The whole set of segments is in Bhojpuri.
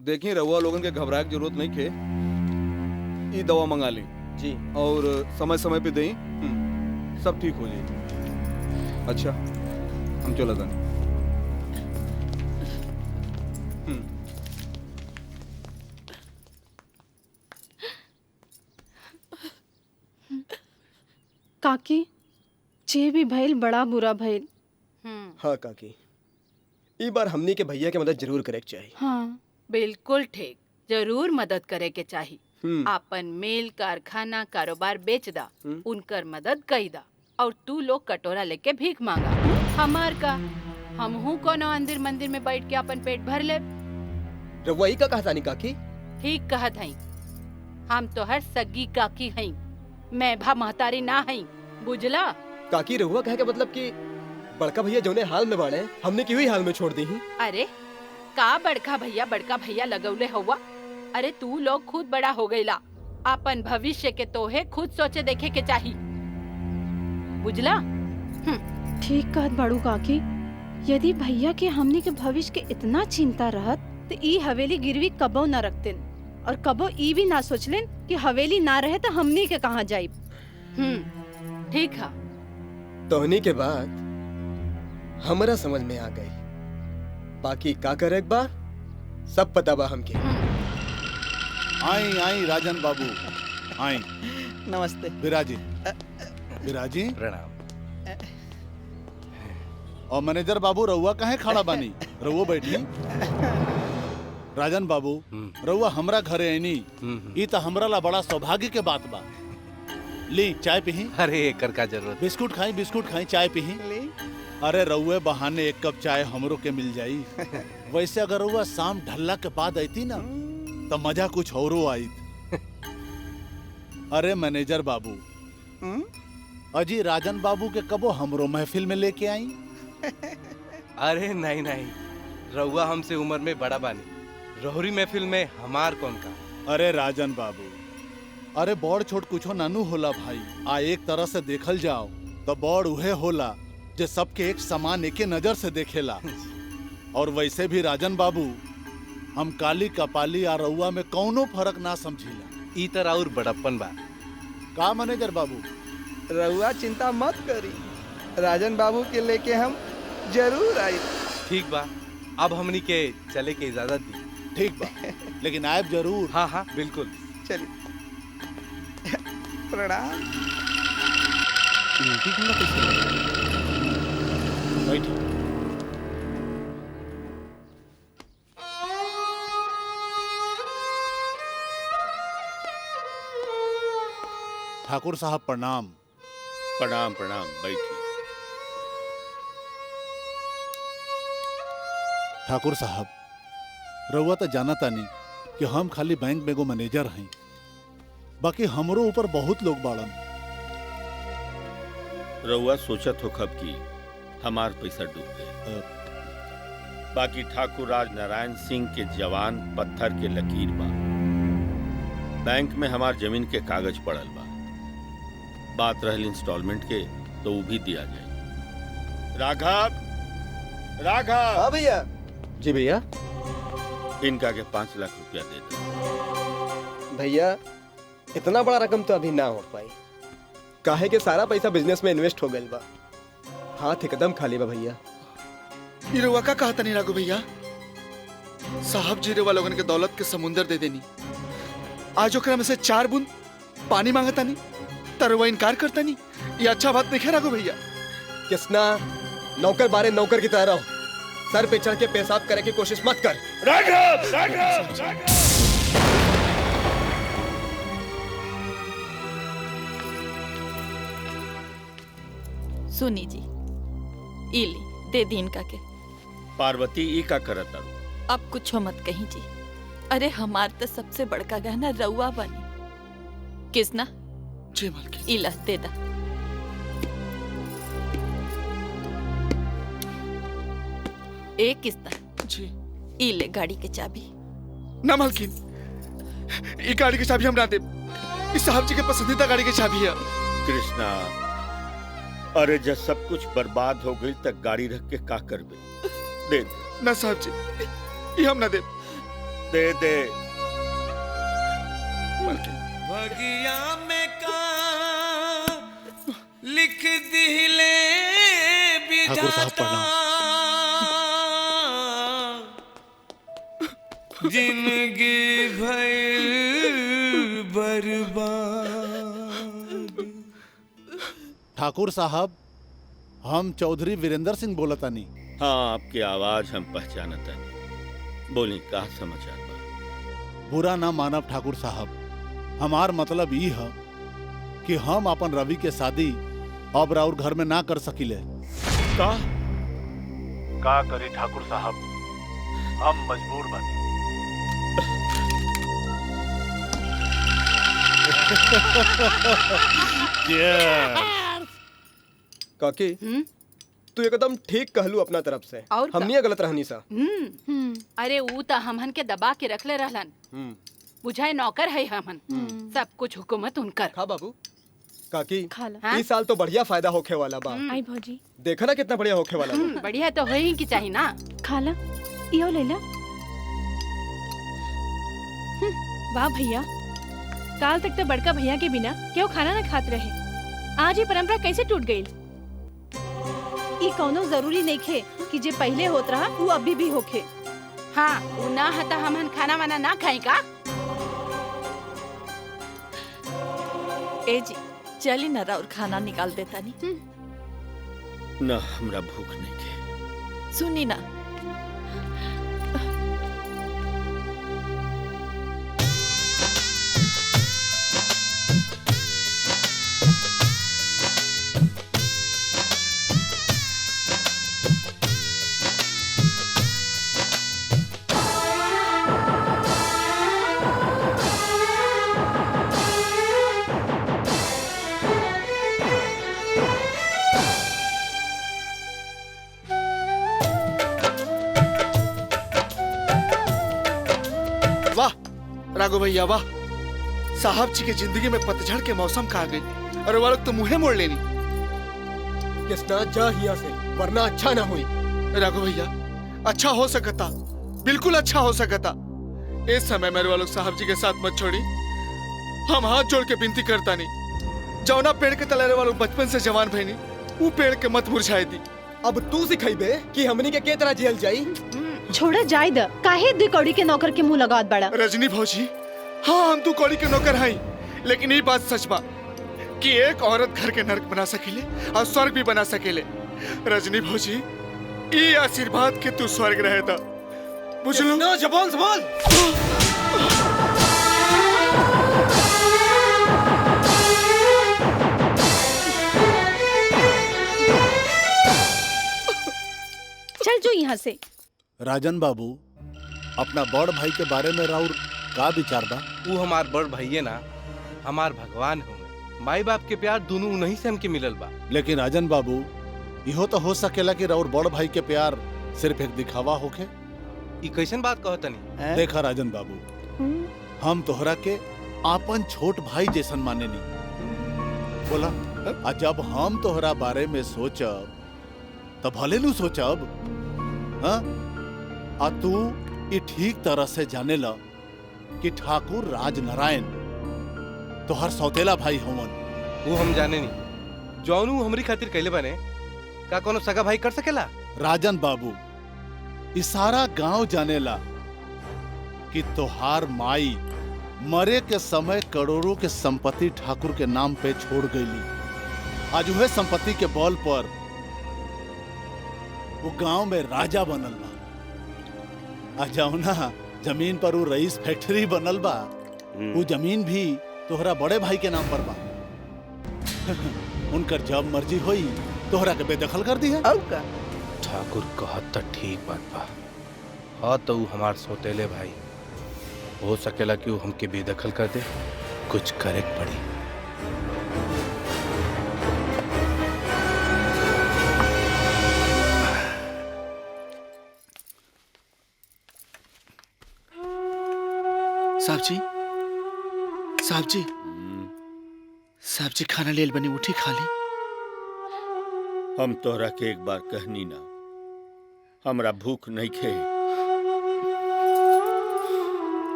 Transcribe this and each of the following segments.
देखिए रहुआ लोगन के घबराए की जरूरत नहीं खे। ये दवा मंगा ली जी और समय समय पे दें, सब ठीक हो जाए। अच्छा हम चला जाए। काकी जे भी भइल बड़ा बुरा भइल। हाँ काकी, ई बार हमनी के भैया के मदद जरूर करे के चाहिए। हाँ बिल्कुल ठीक, जरूर मदद करे के चाही। आपन मेल कारखाना कारोबार बेच दा, उनकर मदद कई दा, और तू लोग कटोरा लेके भीख मांगा। हमार का हमहू कोनो अंदिर मंदिर में बैठ के अपन पेट भर ले। रउआ ई का कहतानी काकी? ठीक कहत हई, हम तो हर सगी काकी हई, मैं भा महतारी ना हई, बुझला? काकी रहुआ कहे के मतलब कि बड़का भैया जौने हाल में बाड़े हमने की हुई हाल में छोड़ दी ही। अरे का बड़का भैया लगौले हुआ? अरे तू लोग खुद बड़ा हो गईला, अपन भविष्य के तोहे खुद सोचे देखे के चाही, बुझला? ठीक कहत बाड़ू काकी। यदि भैया के हमनी के भविष्य के इतना चिंता रहत तो ई हवेली गिरवी कबो न रखतिन, और कबो ई भी ना सोचलिन कि हवेली ना रहे तो हमनी के कहाँ जाइब। ठीक है। तोहनी के बाद हमरा समझ में आ गई, बाकी का करे बा सब पता बा हमके। आई आई राजन बाबू आई। नमस्ते। बिराजी बिराजी प्रणाम। और मैनेजर बाबू रउआ काहे खड़ा बानी? रउआ बैठी। राजन बाबू रउआ हमरा घरे आईनी, ई तो हमरा ला बड़ा सौभाग्य के बात बा। ली चाय पीही। अरे एकर का जरूरत। बिस्कुट खाई चाय पीही। अरे रउए बहाने एक कप चाय हमरो के मिल जाई। वैसे अगर रउआ शाम ढलला के बाद आईती ना तो मजा कुछ औरो आई। अरे मैनेजर बाबू, अजी राजन बाबू के कबो हमरो महफिल में लेके आई। अरे नहीं नहीं, रउआ हमसे उम्र में बड़ा बानी, रोहरी महफिल में हमार कौन का। अरे राजन बाबू, अरे बड़ छोट कुछो नानू होला भाई। आ एक तरह से देखल जाओ तो बड़ उहे होला जे सबके एक समान एके नजर से देखेला। और वैसे भी राजन बाबू, हम काली कपाली आ रउआ में कौनो फर्क ना समझीला। ई तरह और बड़प्पन बा का मैनेजर बाबू? रउआ चिंता मत करी, राजन बाबू के लेके हम जरूर आई। ठीक बा, अब हमनी के चले के इजाजत दी। ठीक बा, लेकिन आयब जरूर। हाँ हाँ बिल्कुल। चलिए प्रणाम। बैठी। ठाकुर साहब प्रणाम। प्रणाम प्रणाम, बैठी। ठाकुर साहब, रउआ तो जाना तानी कि हम खाली बैंक में एगो मैनेजर हैं, बाकी हमरो ऊपर बहुत लोग बाड़न। रउआ सोचत हो कब की हमार पैसा डूब गए, बाकी ठाकुर राज नारायण सिंह के जवान पत्थर के लकीर बा। बैंक में हमार जमीन के कागज पड़ल बा। बात रहल इंस्टॉलमेंट के तो वो भी दिया जाए। राघव, राघव। हाँ भैया। जी भैया। इनका के 5 लाख रुपया दे दो। भैया इतना बड़ा रकम तो अभी ना हो पाई, काहे के सारा पैसा बिजनेस में इन्वेस्ट हो गइल बा। हाथ एकदम खाली बा भैया। ये रउआ का कहता नहीं राघव भैया? साहब जी रउआ लोगन के दौलत के समुंदर दे देनी, आज ओकरा में से 4 बूंद पानी मांगता नहीं, तरवा इनकार करता नहीं। ये अच्छा बात नहीं है राघव भैया। किसना नौकर बारे नौकर की तरह रहो, सर पे चढ़ के पेशाब करे की कोशिश मत कर। राघव, राघव, राघव। सुनी जी, इली दे दी इनका के। पार्वती ई का करत तारू? अब कुछ मत कही जी। अरे हमार तो सबसे बड़का गहना रउआ बनी। किसना जी मालकिन। इला दे दा। एक किस्ता जी। इले गाड़ी के चाबी। ना मालकिन, ये गाड़ी की चाबी हम ना दे। इस साहब जी के पसंदीदा गाड़ी की चाबी है। कृष्णा, अरे जब सब कुछ बर्बाद हो गई तक गाड़ी रख के का करबे? दे दे। ना साहब जी, ये हम ना दे। दे दे मालकिन। भगिया में का लिख दिले ठाकुर साहब प्रणाम। जिंदगी भर बर्बाद। ठाकुर साहब, हम चौधरी वीरेंद्र सिंह बोलतानी। हाँ, आपकी आवाज हम पहचानता नहीं। बोली का समाचार बा? बुरा ना मानब ठाकुर साहब, हमार मतलब ई है कि हम अपन रवि के शादी अब राउर घर में ना कर सकिले। का करी ठाकुर साहब, हम मजबूर बानी। काकी तू एकदम ठीक कहलू अपना तरफ से। और का? हमनी गलत रहनी सा। अरे ऊ तो हमहन के दबा के रखले रहलन। बुझाए नौकर है हमहन। सब कुछ हुकूमत उनकर। खा बाबू। काकी खाला। इस साल तो बढ़िया फायदा होखे वाला बा। आई भौजी देखा ना कितना बढ़िया होखे वाला बा। बढ़िया तो होई की चाहिए ना। खाला इहो ले ला। वाह भैया, काल तक तो बड़का भैया के बिना क्यों खाना न खात रहे। आज ये परंपरा कैसे टूट गई। ई कौनो जरूरी नहीं खे कि जे पहले होत रहा वो अभी भी होखे। हाँ, ऊ ना हता हमहन खाना वाना ना खाई का। ए जी चली न राउर खाना निकाल देता नी। न हमरा भूख नहीं के। सुनी ना, राघव भैया वाह, साहब जी की जिंदगी में पतझड़ के मौसम का आ गई और वो लोग तो मुँहे मोड़ लेनी। किसना जा हिया से, वरना अच्छा ना हुई। राघव भैया अच्छा हो सकता, बिल्कुल अच्छा हो सकता। इस समय मेरे वालों साहब जी के साथ मत छोड़ी। हम हाथ जोड़ के विनती करता नहीं, जौना पेड़ के तले वालों बचपन से जवान भईनी, वो पेड़ के मत मुरझाए दी। अब तू सिखाइबे कि हमनी के तरह जेल जाई। छोड़ा जाय द, काहे दे कौड़ी के नौकर के मुंह लगात बड़ा। रजनी भौजी, हाँ हम तू कौड़ी के नौकर हई, लेकिन ये बात सच बा कि एक औरत घर के नरक बना सकेले और स्वर्ग भी बना सकेले। रजनी भौजी, ये आशीर्वाद के तू स्वर्ग रहे था। बुझलो? जबान संभाल। चल जो यहाँ से। राजन बाबू, अपना बड़ भाई के बारे में राउर का विचार बा? वो हमार बड़ भाई ना, हमार भगवान होंगे। माई बाप के प्यार दोनों उन्हीं से हमके मिलल बा। लेकिन राजन बाबू, इहो तो हो सकेला कि राउर बड़ भाई के प्यार सिर्फ एक दिखावा होखे। ई कैसन बात कहतनी? देखा राजन बाबू, हम तोहरा के आपन छोट भाई जैसन माने नी। बोला, आ जब हम तोहरा बारे में सोचब तब भले नु सोचब। हाँ? आ तू ये ठीक तरह से जाने ला कि ठाकुर राजनारायण तोहर सौतेला भाई होवन। वो हम जाने नहीं, जौनू हमरी खातिर कैले बने का कोनो सगा भाई कर सकेला? राजन बाबू, इस सारा गांव जानेला कि तोहार माई मरे के समय करोड़ों के संपत्ति ठाकुर के नाम पे छोड़ गईली। आज वह संपत्ति के बल पर वो गांव में राजा बनल बा। आज जौना जमीन पर वो रईस फैक्ट्री बनल बा, वो जमीन भी तोहरा बड़े भाई के नाम पर बा। उनकर जब मर्जी होई तोहरा के बेदखल कर दी है। ठाकुर कहत त ठीक बात बा। हाँ तो वो हमार सौतेले भाई हो सकेला कि वो हमके बेदखल कर दे। कुछ करे पड़ी। साहब जी, साहब जी, साहब जी खाना लेल बनी, उठी खा ली। हम तोहरा के एक बार कहनी ना, हमरा भूख नहीं खे।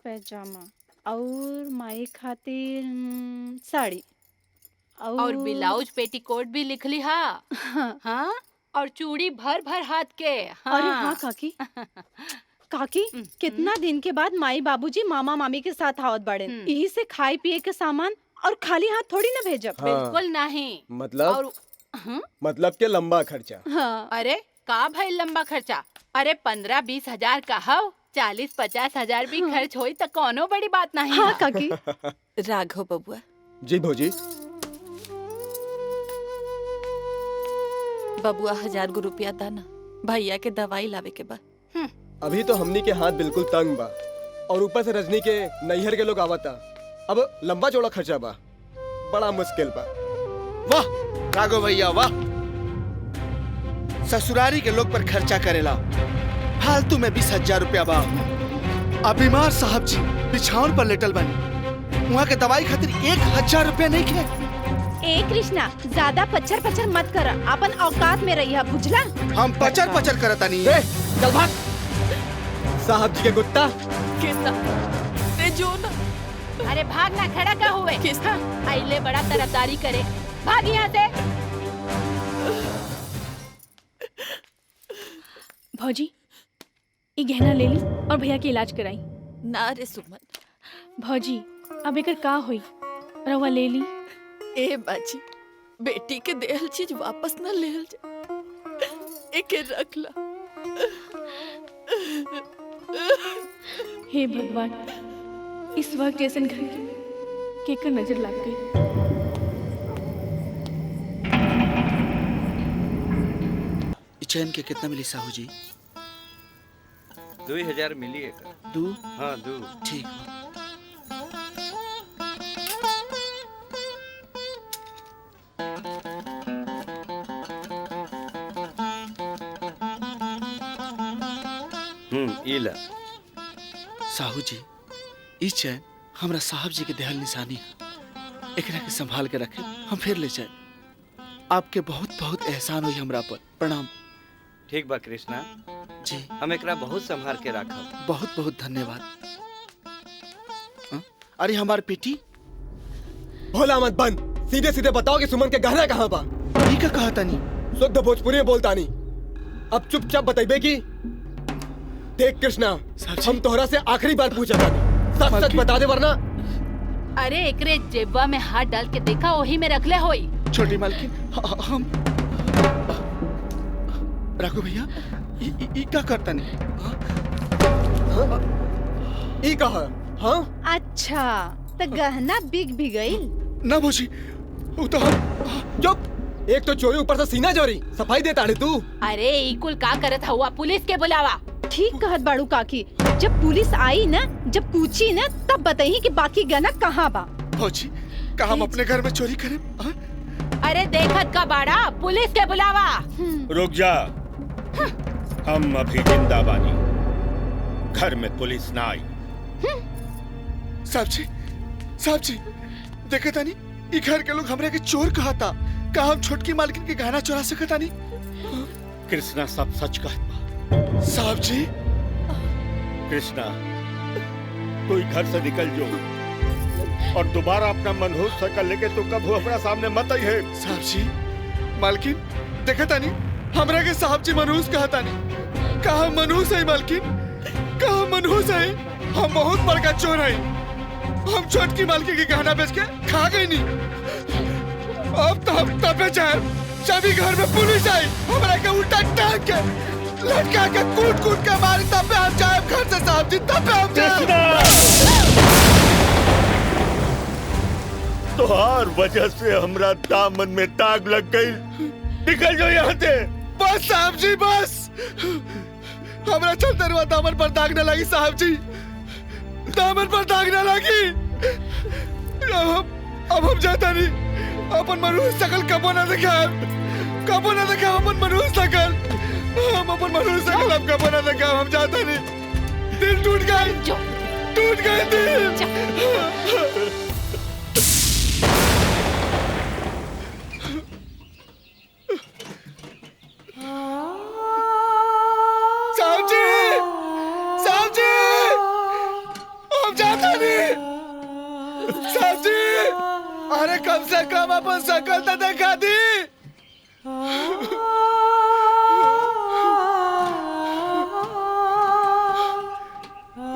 पैजामा और माई खातिर साड़ी और ब्लाउज पेटीकोट भी लिख ली हाँ और चूड़ी भर भर हाथ के। हाँ। अरे हाँ काकी काकी कितना दिन के बाद माई बाबूजी मामा मामी के साथ आवत बड़े, यही से खाए पिए के सामान और खाली हाथ थोड़ी ना भेजब। हाँ। बिल्कुल नहीं। मतलब और मतलब के लंबा खर्चा। हाँ। अरे का भाई लंबा खर्चा? अरे 15-20 हजार का हो, 40-50 हजार भी खर्च होई तो कोनो बड़ी बात नहीं। हाँ काकी। राघव बबुआ। जी भौजी। बबुआ 1000 गो रुपया दाना भैया के दवाई लावे के बा। अभी तो हमनी के हाथ बिल्कुल तंग बा और ऊपर से रजनी के नैहर के लोग आवता। अब लंबा चौड़ा खर्चा बा, बड़ा मुश्किल बा। वाह राघव भैया वाह, ससुरारी के लोग पर खर्चा करेला, फालतू में 20,000 रुपया बा। अब बीमार साहब जी बिछावन पर लेटल बनी, वहाँ के दवाई खातिर 1,000 रुपया नहीं खे। ए कृष्णा ज्यादा पचर पचर मत कर, अपन औकात में रहिया बुझला। हम पचर पचर करता नहीं। चल भाग साहब जी के गुत्ता। कृष्णा ते जो ना। अरे भाग ना, खड़ा का हुए। आइले बड़ा तरफदारी करे, भाग यहाँ से। भौजी ये गहना ले ली और भैया के इलाज कराई। ना रे सुमन। भौजी अब एकर का होई, रवा ले ली। ए बाजी बेटी के देहल चीज वापस न लेहल जा, एके रख ला। हे भगवान, इस वक्त जैसन घर के केकर नजर लग गई। चैन के कितना मिली साहू जी? 2000 मिली एक। 2? हाँ 2। ठीक। इला साहू जी ई चैन हमरा साहब जी के देहल निशानी है, एकरा के संभाल के रखे, हम फिर ले जाए। आपके बहुत बहुत एहसान हुई हमरा पर, प्रणाम। ठीक बा कृष्णा जी, हम एकरा बहुत संभाल के रखब। बहुत बहुत धन्यवाद। अरे हमार बेटी। भोला मत बंद, सीधे सीधे बताओ कि सुमन के गहना कहाँ बा। ठीक है कहा तानी, शुद्ध भोजपुरी में बोलता नहीं। अब चुपचाप बताइबे कि देख कृष्णा, हम तोहरा से आखिरी बार पूछा था, सच सच बता दे वरना। अरे एकरे जेबा में हाथ डाल के देखा, वही में रख ले होई। छोटी मालकिन हम राघव भैया ई का करता नहीं। ई कहा? हाँ अच्छा तो गहना बिक भी गई ना भौजी, वो तो हम। चुप, एक तो चोरी ऊपर से सीना चोरी, सफाई देता रे तू। अरे ई कुल का करत हुआ, पुलिस के बुलावा। ठीक कहत बाड़ू काकी, जब पुलिस आई ना, जब पूछी ना, तब बताई कि बाकी गहना कहाँ बा। भौजी का हम अपने घर में चोरी करें? अरे देखत का बाड़ा, पुलिस के बुलावा। रुक जा, हम अभी जिंदा बानी, घर में पुलिस ना आई। साहब जी देखे तानी, ई घर के लोग हमरा के चोर कहा था, का हम छोटकी मालकिन के गहना चुरा सकता नहीं? कृष्णा सब सच कहत बा। साहब जी। कृष्णा तू घर से निकल जो और दोबारा अपना मनहूस शकल लेके तू कब हमारा सामने मत आई है। साहब जी, मालकिन देखा तानी, हमरा के साहब जी मनहूस कहा तानी, कहा मनहूस है मालकिन, कहा मनहूस है। हम बहुत बड़का चोर है, हम छोटकी मालकिन की गहना बेच के खा गई नहीं। अब तो हम तबे जाए, जब घर में पुलिस आई, हमरा के उल्टा टांग के लटका के कूट कूट के मारी, तब पे हम जाए घर से साहब जी, तब पे हम जाए। तोहार वजह से हमरा दामन में दाग लग गई, निकल जाओ यहाँ से। बस साहब जी बस, हमरा चलते हुआ दामन पर दाग न लगी साहब जी, दामन पर दाग न लगी। अब हम जाता नहीं, अपन मनहूस शकल कबो न देखा, कबो न देखा अपन मनहूस शकल, हम अपन मनहूस शकल अब कबो न देखा। हम जाता नहीं, दिल टूट गए दिल। साहब जी, हम अरे कम से कम अपन शकल तो दिखा दी।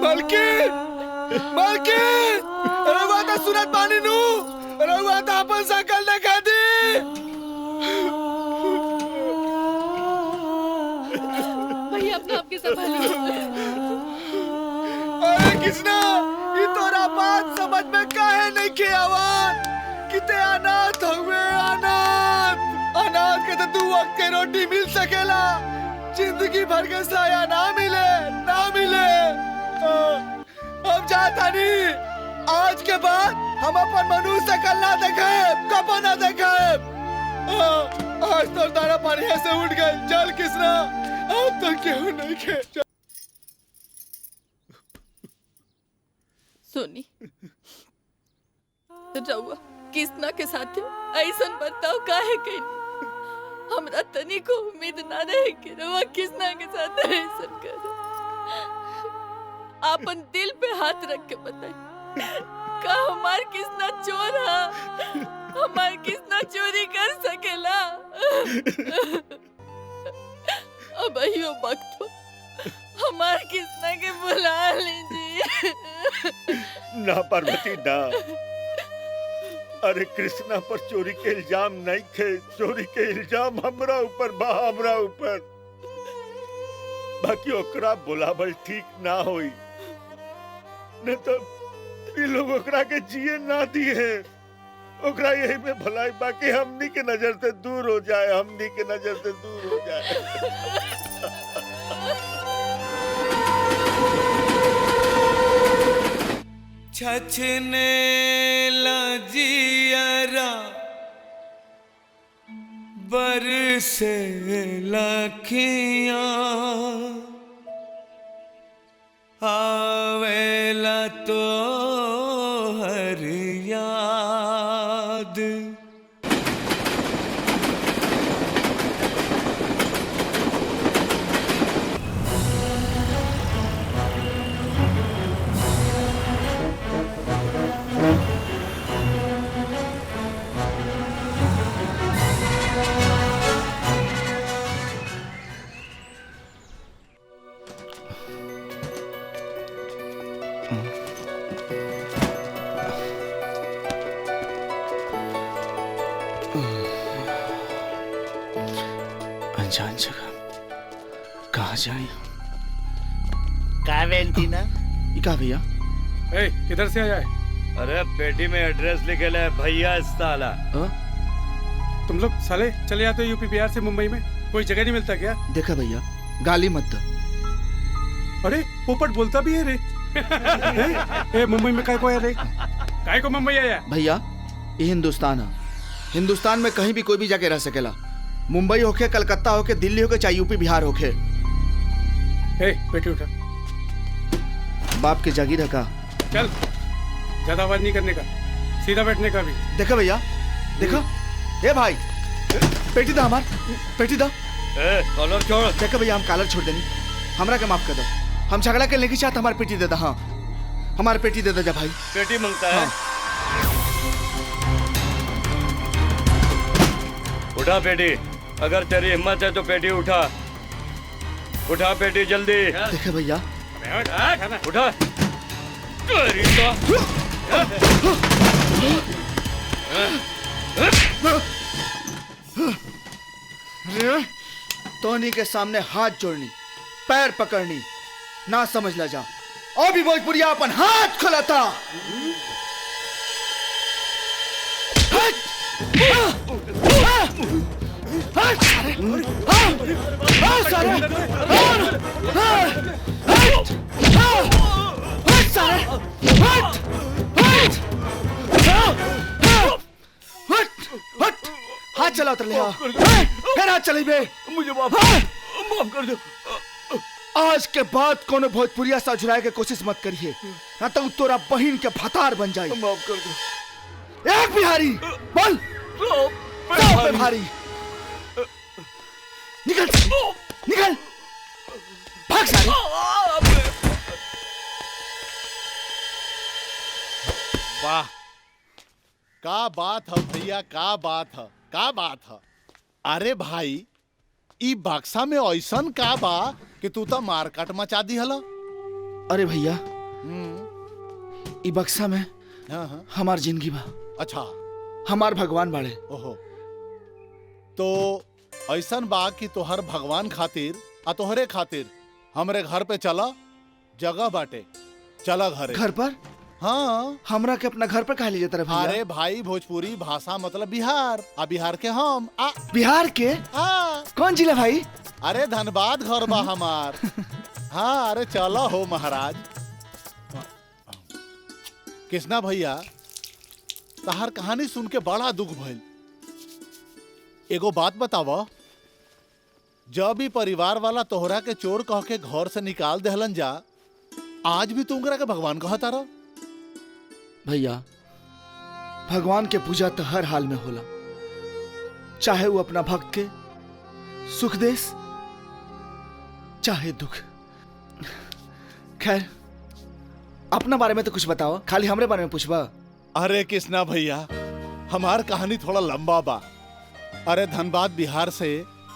मालकिन, मालकिन, अरे वो तो सुनत पानी नू, अरे वो तो अपन शकल दिखा दी। भैया अपने आप के संभालिए। अरे कृष्णा, ये तोरा बात समझ में काहे नहीं के आवाज? किते अनाथ हुए, अनाथ। अनाथ के तो 2 वक्त के रोटी मिल सकेला, जिंदगी भर के साया ना मिले, ना मिले। अब जाता नहीं, आज के बाद हम अपन मनुष्य शकल ना देखे, कबो ना देखे। आज तो तारा पानी से उठ गए। चल कृष्णा, अब तो क्यों नहीं खे। सोनी, रउआ कृष्णा के साथ ऐसन बर्ताव काहे कइनी? हमरा तनी को उम्मीद ना रहे कि रउआ कृष्णा के साथ ऐसन करे। आपन दिल पे हाथ रख के बताई, का हमार कृष्णा चोर है? हमार कृष्णा चोरी कर सकेला? अब अहियो वक्त हमार कृष्णा के बुला लीजिए। ना पार्वती ना, अरे कृष्णा पर चोरी के इल्जाम नहीं थे। चोरी के इल्जाम हमरा ऊपर बा, हमरा ऊपर। बाकी ओकरा बुलावल ठीक ना होई, नहीं तो ये लोग ओकरा के जिए ना दिए। ओकरा यही में भलाई बाकी हमनी के नजर से दूर हो जाए, हमनी के नजर से दूर हो जाए। छछने लजियरा बरसे लखियां आवेला तो हर याद। अनजान जगह कहाँ जाए? का वेंटीना? ये कहाँ भैया? ए, किधर से आया है? अरे पेटी में एड्रेस लिखे ले भैया साला। तुम लोग साले चले जाते हो यूपी बिहार से मुंबई में, कोई जगह नहीं मिलता क्या? देखा भैया, गाली मत दो। अरे पोपट बोलता भी है रे। ए, मुंबई में काय को आया रे? काय को मुंबई आया? भैया ये हिंदुस्तान है, हिंदुस्तान में कहीं भी कोई भी जाके रह सकेला। मुंबई होके, कलकत्ता होके, दिल्ली होके, चाहे यूपी बिहार होके। ए, बेटी उठा। बाप के जागीर है का? चल, ज्यादा आवाज नहीं करने का, सीधा बैठने का भी। देखा भैया, देखा? ए भाई, पेटी दा हमार, पेटी दा। कॉलर छोड़। देखा भैया, हम कॉलर छोड़ देनी, हमरा के माफ कर दो। हम झगड़ा के लेके चाहते, हमारी पेटी दे दा। हाँ, हमारी पेटी दे दो जा भाई। पेटी मांगता है? उठा पेटी, अगर तेरी हिम्मत है तो पेटी उठा। उठा पेटी जल्दी। देखे भैया, उठा। टोनी के सामने हाथ जोड़नी, पैर पकड़नी ना समझ ला जा। और भी भोजपुरिया अपन हाथ खुला था। हाथ चला उतर ले, फिर हाथ चली बे। मुझे माफ कर दो। आज के बाद कोनो भोजपुरिया सा झुराए के कोशिश मत करिए, ना तो तोरा बहन के भतार बन जाए। माफ कर दो। एक बिहारी बोल, पे भारी। निकल, निकल, भाग सारी। वाह, का बात है भैया, का बात है, का बात है। अरे भाई ई बक्सा में ऐसन का बा कि तू तो मारकाट मचा दी हला। अरे भैया ई बक्सा में हाँ। हमार जिंदगी बा। अच्छा। हमार भगवान बाड़े। ओहो। तो ऐसन बा कि तोहर भगवान खातिर आ तोहरे खातिर हमरे घर पे चला, जगह बाटे, चला घरे। घर पर? हाँ। हमरा के अपना घर पर कहा लीजिए तरफ। अरे भाई भोजपुरी भाषा मतलब बिहार, आ बिहार के हम बिहार के? कौन जिला भाई? अरे धनबाद घर बा हमार। हाँ अरे चलो हो महाराज। कृष्णा भैया तहार कहानी सुन के बड़ा दुख भइल। एगो बात बतावा, जब भी परिवार वाला तोहरा के चोर कह के घर से निकाल देहलन जा, आज भी तुमरा के भगवान कहता रह? भैया भगवान के पूजा तो हर हाल में होला, चाहे वो अपना भक्त के सुख देस चाहे दुख। खैर अपना बारे में तो कुछ बताओ, खाली हमरे बारे में पूछबा? अरे कृष्णा भैया हमार कहानी थोड़ा लंबा बा। अरे धनबाद बिहार से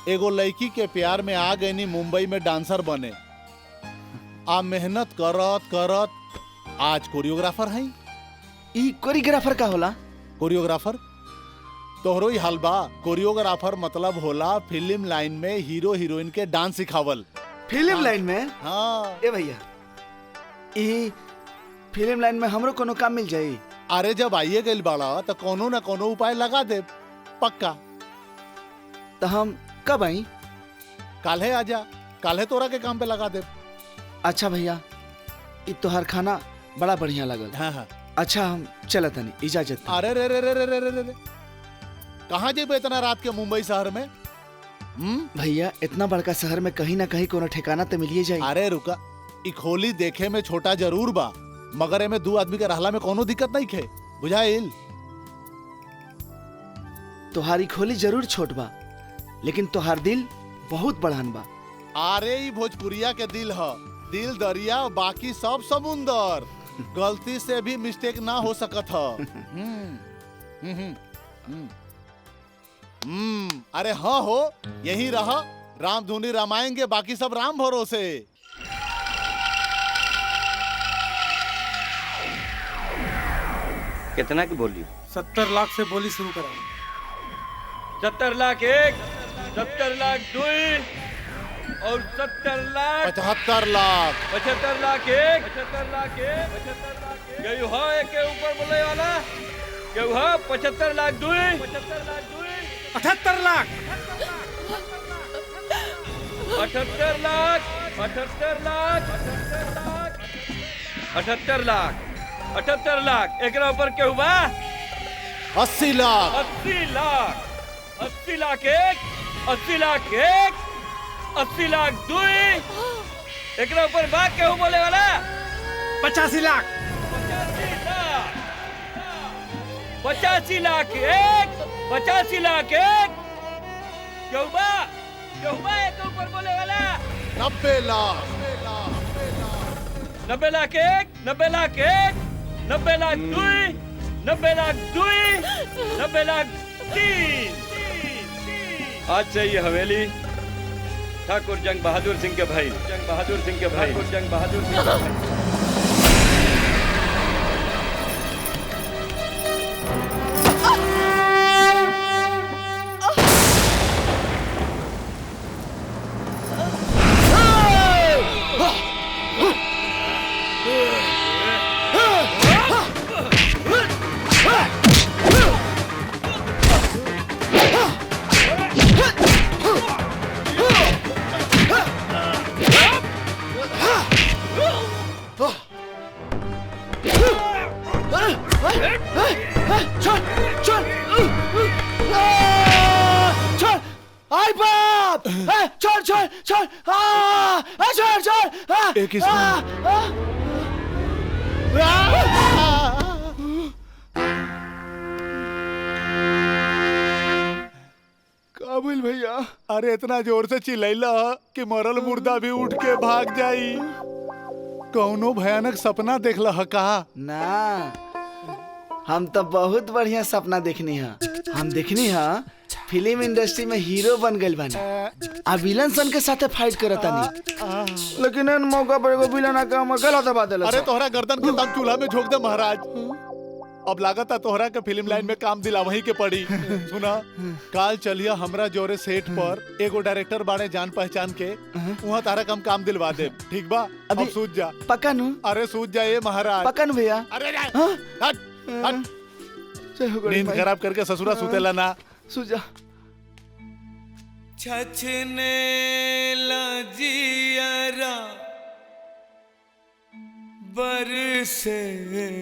एगो लड़की के प्यार में आ गई मुंबई में डांसर बने। आ मेहनत करत करत आज कोरियोग्राफर हैं। ई कोरियोग्राफर का होला? कोरियोग्राफर तोहरो ही हाल बा। कोरियोग्राफर मतलब होला फिल्म लाइन में हीरो हीरोइन के डांस सिखावल। फिल्म लाइन में? हाँ। ए भैया ई फिल्म लाइन में हमरो कोनो काम मिल जाई? अरे जब आइए गइल बाड़ा तो कोनो न कोनो उपाय लगा दे पक्का। तो हम कब आई? काल्हे आजा, काल्हे तोरा के काम पे लगा दे। अच्छा भैया ई तोहार खाना बड़ा बढ़िया लगल। हाँ। अच्छा हम चलत हनी, इजाजत। अरे रे रे रे रे रे रे रे कहाँ जेबे इतना रात के मुंबई शहर में? भैया इतना बड़का शहर में कहीं ना कहीं कोनो ठिकाना तो मिलिए जाए। अरे रुका, ई खोली देखे में छोटा जरूर बा, मगर एमे दो आदमी के रहला में कोनो दिक्कत नहीं खे, बुझाइल? तोहारी खोली जरूर छोट बा, लेकिन तोहार दिल बहुत बड़ान बा। अरे ई भोजपुरिया के दिल ह, दिल दरिया बाकी सब समुंदर। गलती से भी मिस्टेक ना हो सकत ह। अरे हाँ हो, यही रहा, राम धुनी रामायण बाकी सब राम भरोसे। कितना की बोली? 70 लाख से बोली शुरू करा। 70 लाख एक, 70 लाख दुई और 70 लाख 75 लाख 75 लाख एक, 75 लाख एक, 75 लाख एक। केहू हा एक के ऊपर बोले वाला? केहू हा 75 लाख दुई, 75 लाख दुई, 78 लाख 78 लाख 78 लाख 78 लाख 78 लाख। एकरा ऊपर केहू बा? 80 लाख 80 लाख 80 लाख एक, 80 लाख एक, 80 लाख दुई। एकरा ऊपर बा केहू बोले वाला? 85 लाख 85 लाख एक, 85 लाख एक। केहू बा एक ऊपर बोले वाला? 90 लाख 90 लाख एक, 90 लाख एक, 90 लाख दुई, 90 लाख दुई, 90 लाख तीन। आज से ये हवेली ठाकुर जंग बहादुर सिंह के भाई, जंग बहादुर सिंह के भाई, जंग बहादुर सिंह के भाई। काबिल भैया, अरे इतना जोर से चिल्लैला कि मरल मुर्दा भी उठ के भाग जाई। कौनो भयानक सपना देखला ह का? ना हम तो बहुत बढ़िया सपना देखनी है। हम देखनी है फिल्म इंडस्ट्री में हीरो बन गइल बानी आ विलन सन के साथे फाइट करतानी, लेकिन इन मौका पर एगो विलन आके हम गलत बात देला। अरे तोहरा गर्दन के तम चूल्हा में झोंक दे महाराज। अब लागत है तोहरा के फिल्म लाइन में काम दिला वहीं के पड़ी। सुना, काल चलिया हमरा जोरे सेट पर एगो डायरेक्टर बाड़े जान पहचान के, वहाँ तारा कम काम दिलवा दे। ठीक बा? अब सूझ जा। पक्का नु? अरे सूझ जा ये महाराज। पक्का नु भैया? अरे हट हट, नींद खराब करके ससुरा सुतेला ना। सूझ जा। छछने लजियरा बरसे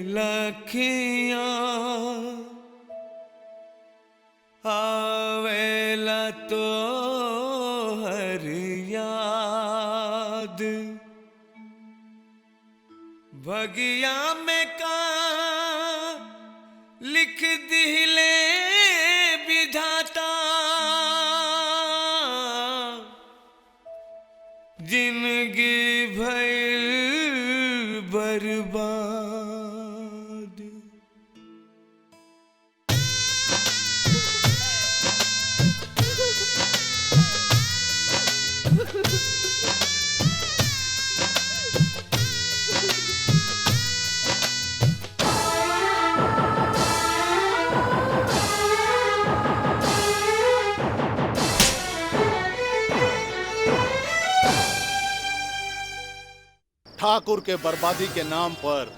लखियाँ आवेला तो हर याद भगिया में का लिख दिले विधाता जिंदगी भइल बर्बाद। ठाकुर के बर्बादी के नाम पर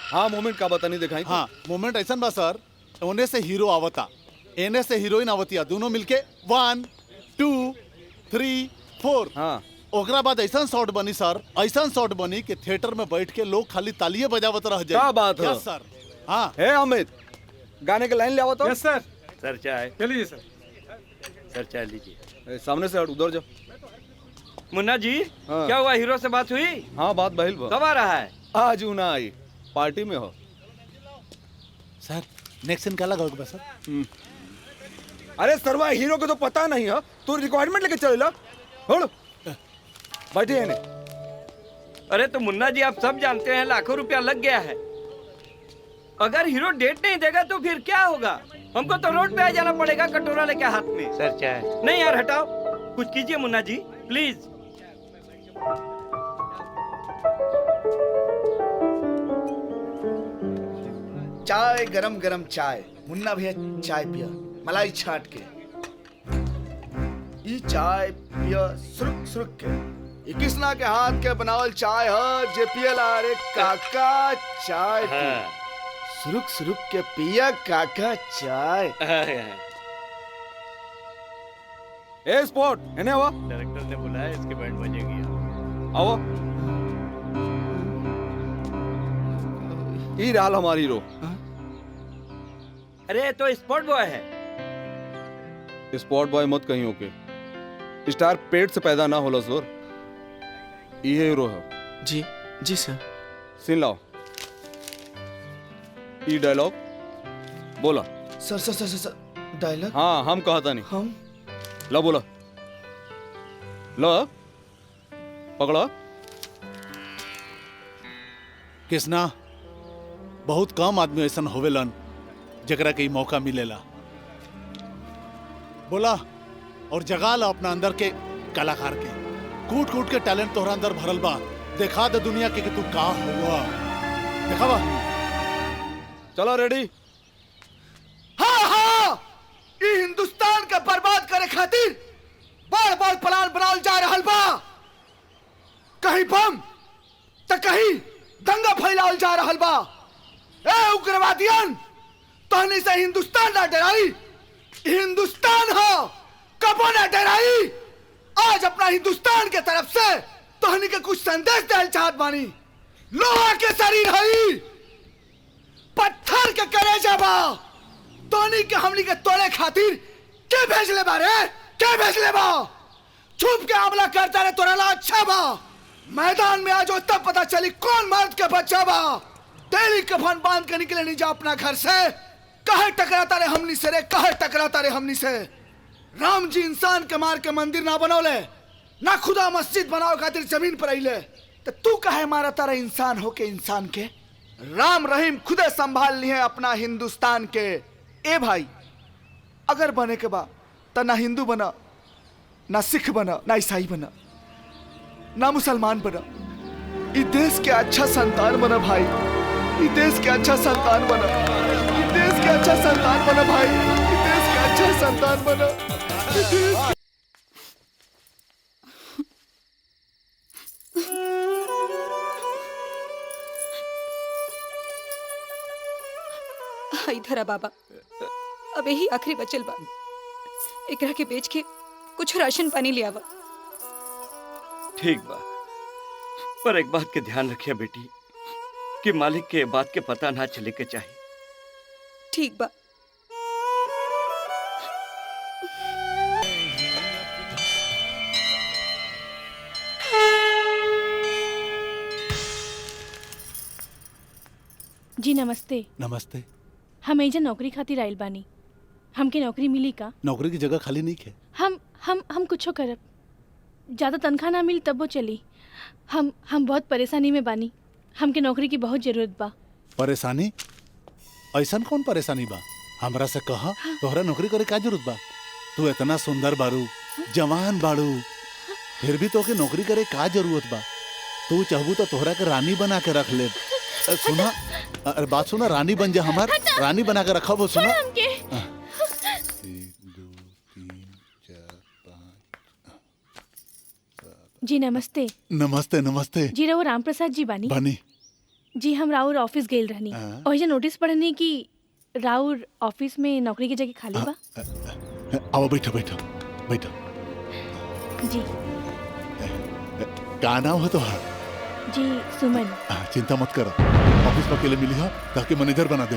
हाँ मोमेंट का बता नहीं दिखाई। हाँ मोमेंट ऐसा बा सर, ओने से हीरो आवता, एने से हीरोइन आवतिया, दोनों मिलके 1 2 3 4। हाँ ओकरा बाद ऐसा शॉट बनी सर, ऐसा शॉट बनी कि थिएटर में बैठ के लोग खाली तालियां बजावत रह जाए। क्या बात है? यस सर। हाँ हे अमित, गाने के लाइन ले आओ तो। यस सर। सर चाय। चलिए सर। सर चाय लीजिए। सामने से हट, उधर जाओ। मुन्ना जी, हाँ। क्या हुआ, हीरो से बात हुई? हाँ बात बहिल बा। कब आ रहा है? आज ना आई, पार्टी में हो। सर नेक्स्ट सीन क्या लगा सर? अरे सरवा हीरो को तो पता नहीं है, तू रिक्वायरमेंट लेके चलेला। बैठे हैं। अरे तो मुन्ना जी आप सब जानते हैं लाखों रुपया लग गया है। अगर हीरो डेट नहीं देगा तो फिर क्या होगा? हमको तो रोड पे आ जाना पड़ेगा कटोरा लेके हाथ में। सर चाय। नहीं यार हटाओ, कुछ कीजिए मुन्ना जी प्लीज। चाय गरम गरम चाय। मुन्ना भैया चाय पिया मलाई छाट के। ई चाय पिया सुरुक सुरुक के। ई कृष्णा के हाथ के बनावल चाय है जे पियला रे काका चाय पी। सुरुक सुरुक के पिया काका चाय। ए स्पॉट एने आवा। डायरेक्टर ने बुलाया, इसके बैंड बजेगी। आओ। ई रहल हमारी हीरो। अरे तो स्पॉट बॉय है। स्पॉट बॉय मत कहीं ओके। स्टार पेट से पैदा ना होला जोर। ये हीरो है। जी जी सर। सीन लाओ। ई डायलॉग बोला। सर सर सर सर डायलॉग। हाँ हम कहता नहीं। हम ला बोला। ला पकड़ा। कृष्णा, बहुत कम आदमी ऐसा होवेलन जकरा के मौका मिलेला। बोला और जगा ला अपना अंदर के कलाकार के। कूट कूट के टैलेंट तोहरा अंदर भरल बा। दिखा दे दुनिया के कि तू का हुआ। दिखावा। चलो रेडी। हाँ हाँ, ई हिंदुस्तान के बर्बाद करे खातिर बड़ बड़ प्लान बनाल जा रहल बा। कहीं बम तो कहीं दंगा फैलावल जा रहल बा। ए उग्रवादियन, तहनी से हिंदुस्तान ना डराई। हिंदुस्तान हो, कबो ना डराई। आज अपना हिंदुस्तान के तरफ से तहनी के कुछ संदेश देल चाहत बानी। लोहा के शरीर हई, पत्थर के कलेजा बा। तहनी के हमनी के तोड़े खातिर के भेजले बारे? के भेजले बा? छुप के हमला करता रे तोरा ला अच्छा बा। मैदान में आज तब पता चली कौन मर्द के बच्चा बा। तेरी कफन बांध के निकले नहीं जा अपना घर से। कहे टकराता रे हमनी से रे, कहे टकराता रे हमनी से। राम जी इंसान के मार के मंदिर ना बनौले, ना खुदा मस्जिद बनाओ खातिर जमीन पर आइले। तो तू काहे मारा तारा इंसान होके इंसान के? राम रहीम खुदे संभाल ली है अपना हिंदुस्तान के। ए भाई, अगर बने के बा तो ना हिंदू बना, ना सिख बना, ना ईसाई बना, ना मुसलमान बना। इस देश के अच्छा संतान बना भाई, इस देश के अच्छा संतान बना, इस देश के अच्छा संतान बना भाई, इस देश के अच्छा संतान बना, इस देश इधर आ बाबा, अब यही आखिरी बचल बा। एकरा के बेच के कुछ राशन पानी ले आवा। ठीक बा, पर एक बात के ध्यान रखिए बेटी कि मालिक के बात के पता ना चले के चाहिए। ठीक बा। जी नमस्ते। नमस्ते। हम एजा नौकरी खातिर आइल बानी। हमके नौकरी मिली का? नौकरी की जगह खाली नहीं है। हम कुछो करब, ज्यादा तनख्वाह ना मिली तब वो चली। हम बहुत परेशानी में बानी, हमके नौकरी की बहुत जरूरत बा। परेशानी? ऐसा कौन परेशानी बा? हमरा से कहा, तोहरा नौकरी करे का जरूरत बा? तू इतना सुंदर बारू, जवान बारू, फिर भी तोके नौकरी करे का जरूरत बा? तू चाहबू तो तोहरा के रानी बना के रख ले। सुना, अरे बात सुना, रानी बन जा, हमार रानी बना के रखा। वो सुना, जी नमस्ते। नमस्ते नमस्ते। जी राउर राम प्रसाद जी बानी? बानी जी, हम राउर ऑफिस गेल रहनी और ये नोटिस पढ़नी कि राउर ऑफिस में नौकरी की जगह खाली बा। आओ बैठो बैठो बैठो। जी का नाम है तोहार? जी सुमन। चिंता मत करो, ऑफिस पर अकेले मिली हो ताकि मैनेजर बना दे।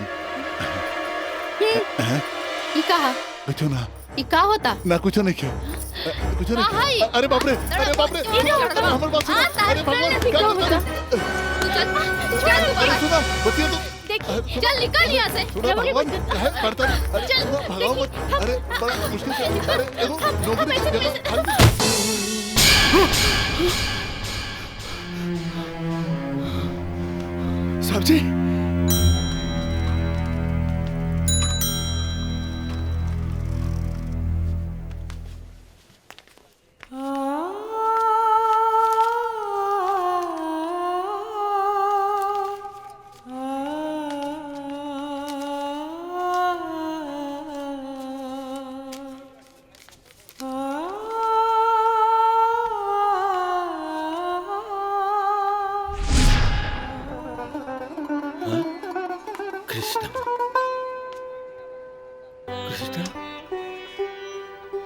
ये कहा? बैठो ना। ये का होता? ना कुछ नहीं क्यों, कुछ नहीं। अरे बाप रे, अरे बाप रे, हमारे बात सुनो। अरे भगवान, क्या होता? सुनो, बतिया तो देख, चल निकल यहाँ से। सुनो भगवान, है पड़ता नहीं। चल, भगवान, अरे बड़ा मुश्किल से, अरे देखो नौकरी की जगह। साहब जी,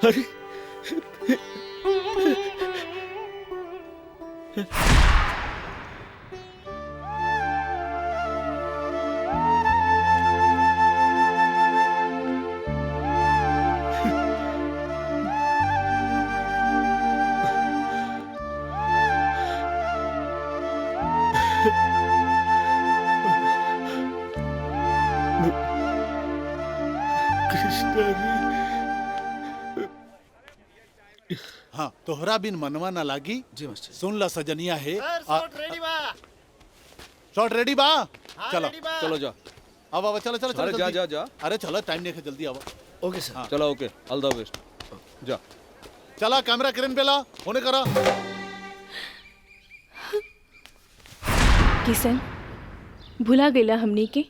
अरे हाँ, तोहरा बिन मनवा ना लागी। जी मास्टर। सुन ला सजनिया है। शॉट रेडी बा। चलो चलो जा। अब अब चलो चलो अरे चलो जा जल्दी। जा जा। अरे चलो, टाइम नहीं है, जल्दी आओ। ओके सर। चलो ओके, ऑल द बेस्ट। जा। चला कैमरा क्रेन पे ला, होने करा। किशन, भुला गेला हमनी के?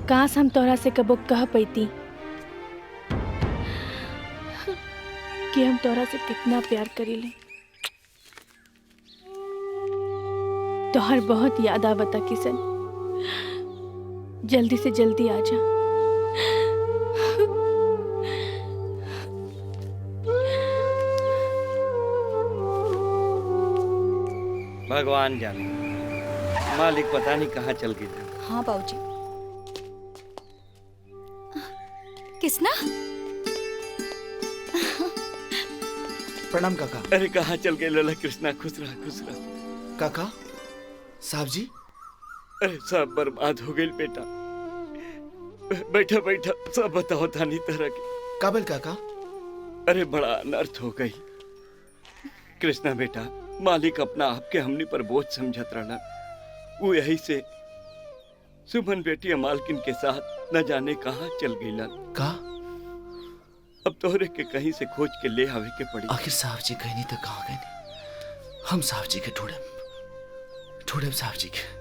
काश हम तोहरा से कबो कह पैती कि हम तोहरा से कितना प्यार करीले। तोहर बहुत याद आवता किशन, जल्दी से जल्दी आ जा। भगवान जाने, मालिक पता नहीं कहाँ चल गया। हाँ बाबूजी। किसना? प्रणाम काका। अरे कहाँ चल गए लोला कृष्णा? खुश रहा खुश रहा। काका, साहब जी। अरे सब बर्बाद हो गई बेटा। बैठा बैठा सब बताओ थानी तरह के। काबिल काका। अरे बड़ा अनर्थ हो गई कृष्णा बेटा। मालिक अपना आपके हमनी पर बोझ समझत रहना। वो यही से सुमन बेटी मालकिन के साथ न जाने कहाँ चल गई। का अब तोहरे के कहीं से खोज के ले आवे के पड़ी। आखिर साहब जी कहीं तक कहाँ गए? हम साहब जी के ढूंढे साहब जी के।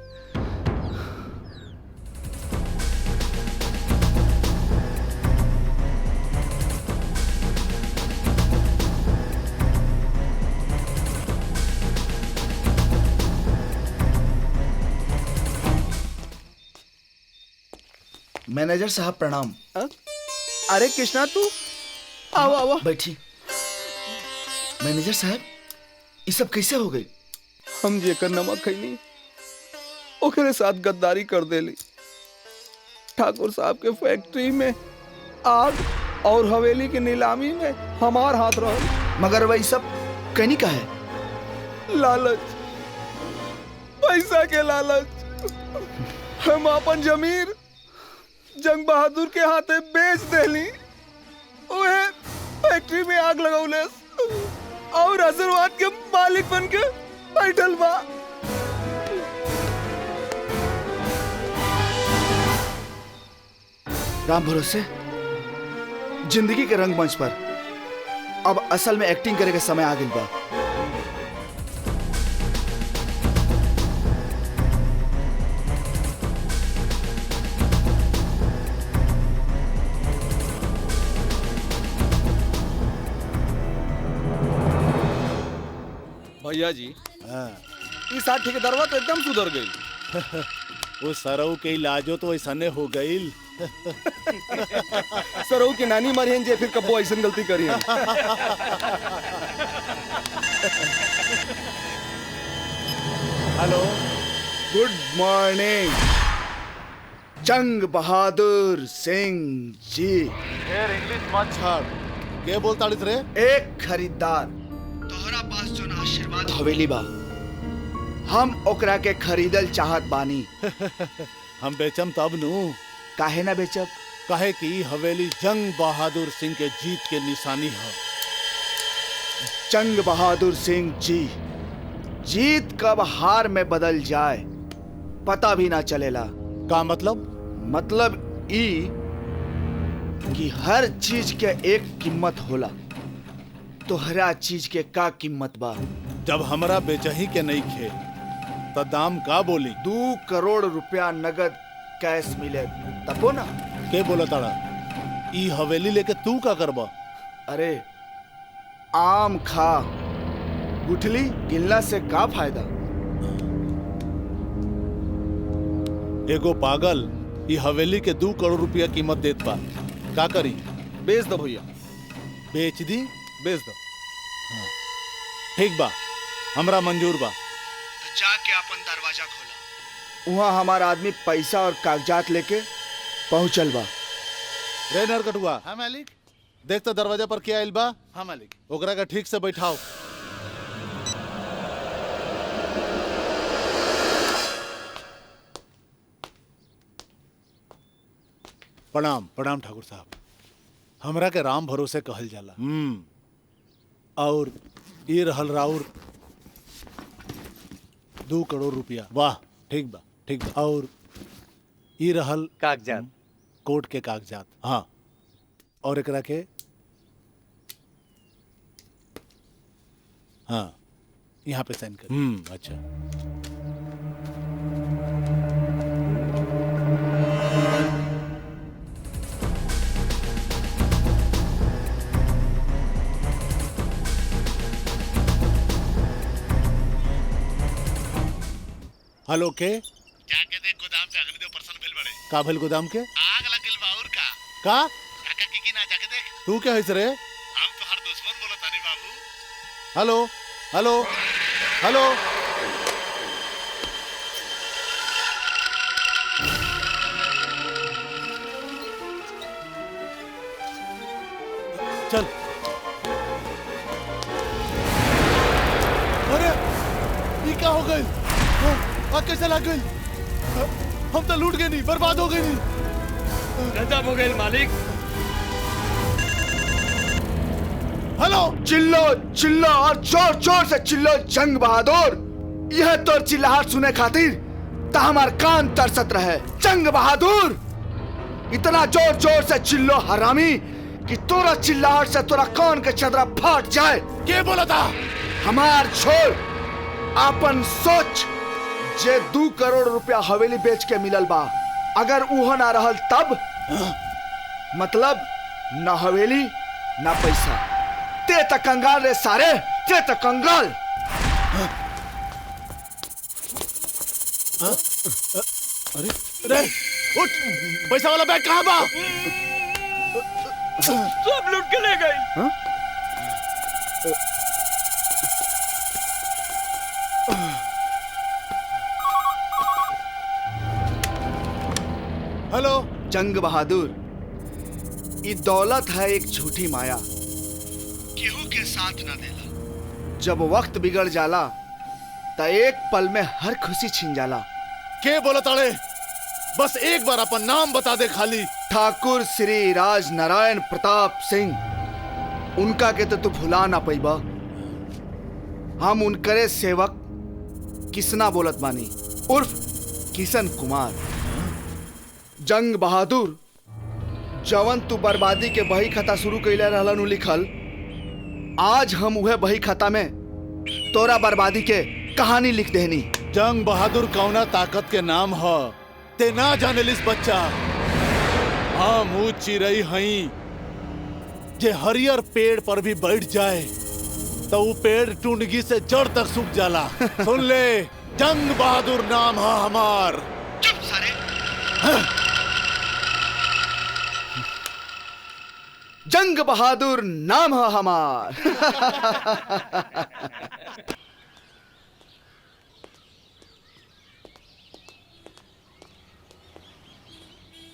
मैनेजर साहब प्रणाम। अरे कृष्णा तू आओ आओ बैठी। मैनेजर साहब ये सब कैसे हो गई? हम जेकर नमक खैनी ओकरे साथ गद्दारी कर देली। ठाकुर साहब के फैक्ट्री में आग और हवेली की नीलामी में हमार हाथ रहा। मगर वही सब कहनी का है? लालच, पैसा के लालच। हम अपन जमीर जंग बहादुर के हाथे बेच देली। उहे फैक्ट्री में आग लगौले और आशीर्वाद के मालिक बन के बैठल बा। राम भरोसे जिंदगी के रंगमंच पर अब असल में एक्टिंग करे के समय आ गई बा। भैया जी इस साथ ठेकेदारवा तो एकदम सुधर गई। वो सरऊ के इलाजो तो ऐसा हो गई। सरऊ की नानी मरी जे फिर कबो ऐसा गलती करी। हेलो, गुड मॉर्निंग जंग बहादुर सिंह जी। इंग्लिश मत छाड़। क्या बोलता रे? एक खरीदार तोहरा पास जो आशीर्वाद हवेली बा, हम ओकरा के खरीदल चाहत बानी। हम बेचम तब नु। काहे ना बेचब? काहे कि हवेली जंग बहादुर सिंह के जीत के निशानी है। जंग बहादुर सिंह जी, जीत कब हार में बदल जाए पता भी ना चलेला। का मतलब? मतलब ई कि हर चीज के एक कीमत होला। तो हरा चीज के का कीमत बा? जब हमरा बेचही के नहीं खे तो दाम का बोली? 2 करोड़ रुपया नगद कैश मिले तबो ना। के बोला ताड़ा? ई हवेली लेके तू का करबा? अरे आम खा, गुठली गिलना से का फायदा? एगो पागल ई हवेली के 2 करोड़ रुपया कीमत देत बा। का करी? बेच दो भैया। बेच दी? बेच दो। हाँ। ठीक बा, हमरा मंजूर बा। तो जाके अपन दरवाजा खोला। वहाँ हमारा आदमी पैसा और कागजात लेके पहुंचल बा। रे नरकटुआ। हाँ मालिक। देख तो दरवाजा पर क्या आइल बा? हाँ मालिक। ओकरा का ठीक से बैठाओ। प्रणाम प्रणाम ठाकुर साहब। हमरा के राम भरोसे कहल जाला। और ये रहल राउर 2 करोड़ रुपया। वाह, ठीक बा ठीक बा। और ये रहल कागजात, कोर्ट के कागजात। हाँ, और एकरा के हाँ यहाँ पे साइन कर। अच्छा। हेलो के जाके देख गोदाम पे अगले दो पर्सन भेल बड़े। का भेल गोदाम के? आग लगल बा। और का काका की ना जाके देख। तू क्या है रे? हम तो हर दुश्मन बोला तानी बाबू। Hello hello hello. चल। अरे ये क्या हो गई? आग कैसे लग गई? हम तो लूट गए नहीं, बर्बाद हो गए नहीं। गजब हो गए मालिक। हेलो। चिल्लो चिल्लो और जोर जोर से चिल्लो जंग बहादुर। यह तो चिल्लाहट सुने खातिर ता हमार कान तरसत रहे। जंग बहादुर इतना जोर जोर से चिल्लो हरामी कि तोरा चिल्लाहट से तोरा कान के चदरा फाट जाए। के बोला था? हमार छोड़ आपन सोच। जे 2 करोड़ रुपया हवेली बेच के मिलल बा, अगर उहो ना रहल तब मतलब ना हवेली ना पैसा। ते तक कंगाल रे सारे, ते तक कंगाल। अरे रे उठ, पैसा वाला बैग कहाँ बा? सब लूट के ले गए। हेलो जंग बहादुर, ये दौलत है एक झूठी माया, केहू के साथ ना देला। जब वक्त बिगड़ जाला तो एक पल में हर खुशी छिन जाला। के बोला ताड़े? बस एक बार अपन नाम बता दे खाली। ठाकुर श्री राज नारायण प्रताप सिंह। उनका के तो तू भुला ना पैबा। हम उनकरे सेवक किसना बोलत बानी, उर्फ किशन कुमार। जंग बहादुर, जवन तू बर्बादी के बही खाता शुरू कैले रहलन लिखल, आज हम वह बही खाता में तोरा बर्बादी के कहानी लिख देनी। जंग बहादुर कौना ताकत के नाम है ते ना जाने लिस बच्चा। हम ऊ चिरई हई जे हरियर पेड़ पर भी बैठ जाए तो वो पेड़ टुंडगी से जड़ तक सूख जाला। सुन ले, जंग बहादुर नाम है हमार। चुप सारे। जंग बहादुर नाम है हमार।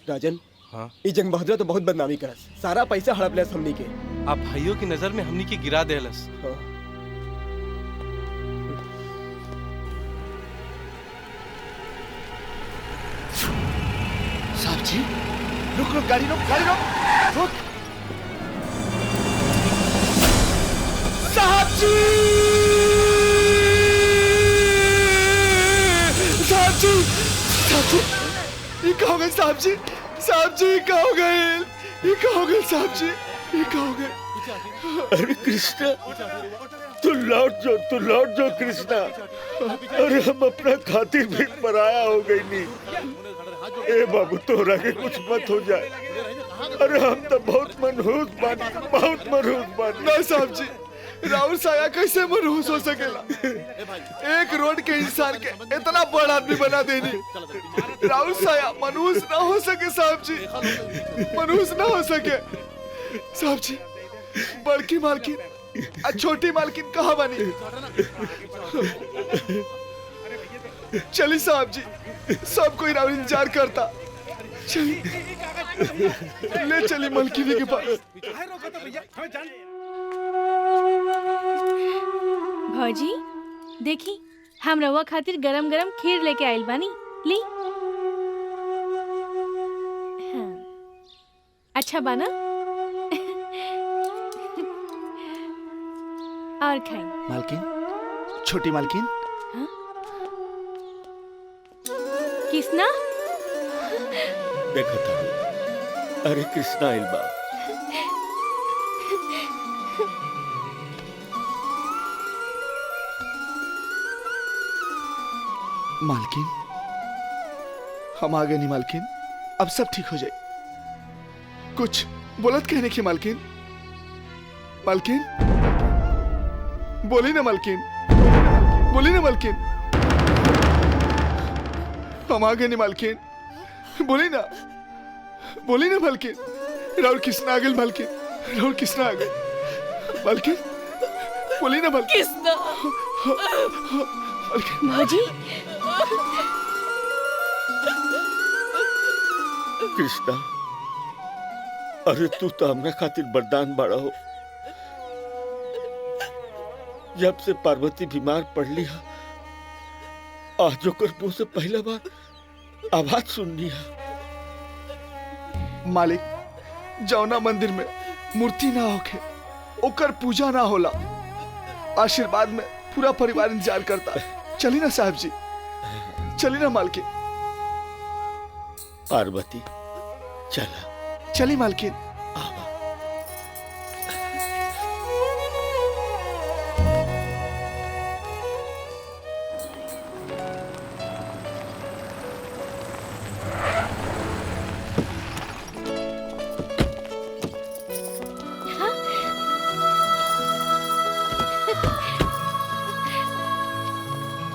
राजन, हाँ? ये जंग बहादुर तो बहुत बदनामी करस। सारा पैसा हड़प लेस हमनी के। आप भाइयों की नजर में हमनी के गिरा देलस। हाँ। साहब जी, रुक रुक, गाड़ी रोक, गाड़ी रोक, रुक। साहब जी, साहब जी, साहब जी, ये क्या हो गए साहब जी? साहब जी क्या हो गए? ये क्या हो गए साहब जी? ये क्या हो गए? अरे कृष्णा, तू लौट जाओ कृष्णा। अरे हम अपना खातिर भी पराया हो गई नहीं। ए बाबू, तोरा के कुछ मत हो जाए। अरे हम तो बहुत मनहूस बानी। ना साहब जी, राहुल साया कैसे मनहूस हो सकेला? एक रोड के इंसान के इतना बड़ा आदमी बना देनी। राहुल साया मनहूस ना हो सके साहब जी, मनहूस ना हो सके साहब जी। बड़की मालकिन और छोटी मालकिन कहाँ बनी? चली साहब जी, सब कोई राहुल इंतजार करता। चली, ले चली मालकिनी के पास। भौजी देखी, हम रवा खातिर गरम गरम खीर लेके आइल बानी, ली। हाँ। अच्छा बाना? और खाई। मालकिन, छोटी मालकिन। हाँ? किसना? देखो था, अरे कृष्णा आइल बा। मालकिन, हम आ गए नहीं मालकिन, अब सब ठीक हो जाए। कुछ बोलत कहने की मालकिन। मालकिन, बोली ना मालकिन, बोली ना मालकिन। हम आ गए नहीं मालकिन, बोली ना, बोली ना मालकिन। राहुल किसना आ गए मालकिन, राहुल किसना आ गए मालकिन, बोली ना मालकिन। किसना? भौजी कृष्णा, अरे तू तो हमरा खातिर वरदान बड़ा हो। जब से पार्वती बीमार पड़ लिया, आज ओकर मुंह से पहला बार आवाज सुननी है। मालिक, जौना मंदिर में मूर्ति ना होके ओकर पूजा ना होला। आशीर्वाद में पूरा परिवार इंतजार करता। चली ना साहब जी, चली ना मालकिन। पार्वती चला। चली मालकिन।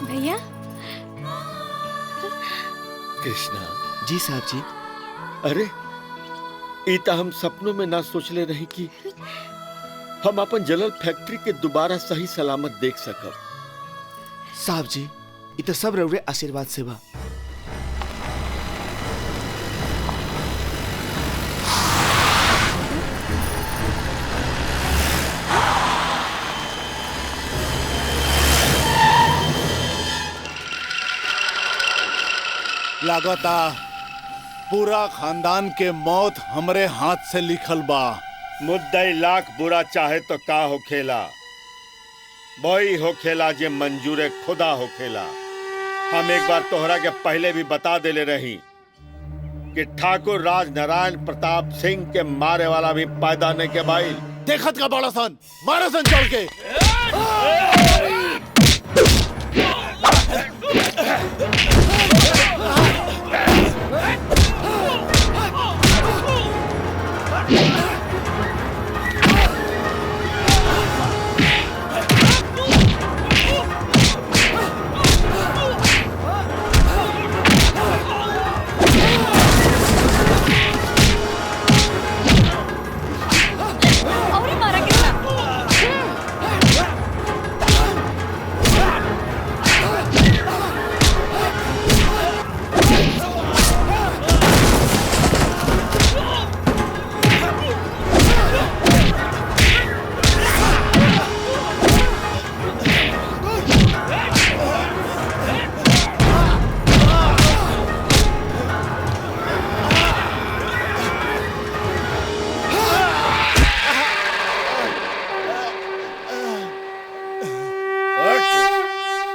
भैया। कृष्णा। जी साहब जी। अरे इता हम सपनों में ना सोचले रही कि हम अपन जलल फैक्ट्री के दोबारा सही सलामत देख सकब। साहब जी इ तो सब रउरे आशीर्वाद से बा। लागता पूरा खानदान के मौत हमरे हाथ से लिखल बा। मुद्दई लाख बुरा चाहे तो का होखेला, वही होखेला जे मंजूर खुदा होखेला। हम एक बार तोहरा के पहले भी बता देले रही कि ठाकुर राज नारायण प्रताप सिंह के मारे वाला भी पैदा नहीं के भाई। देखत का बड़ा सन मारा सन चल के।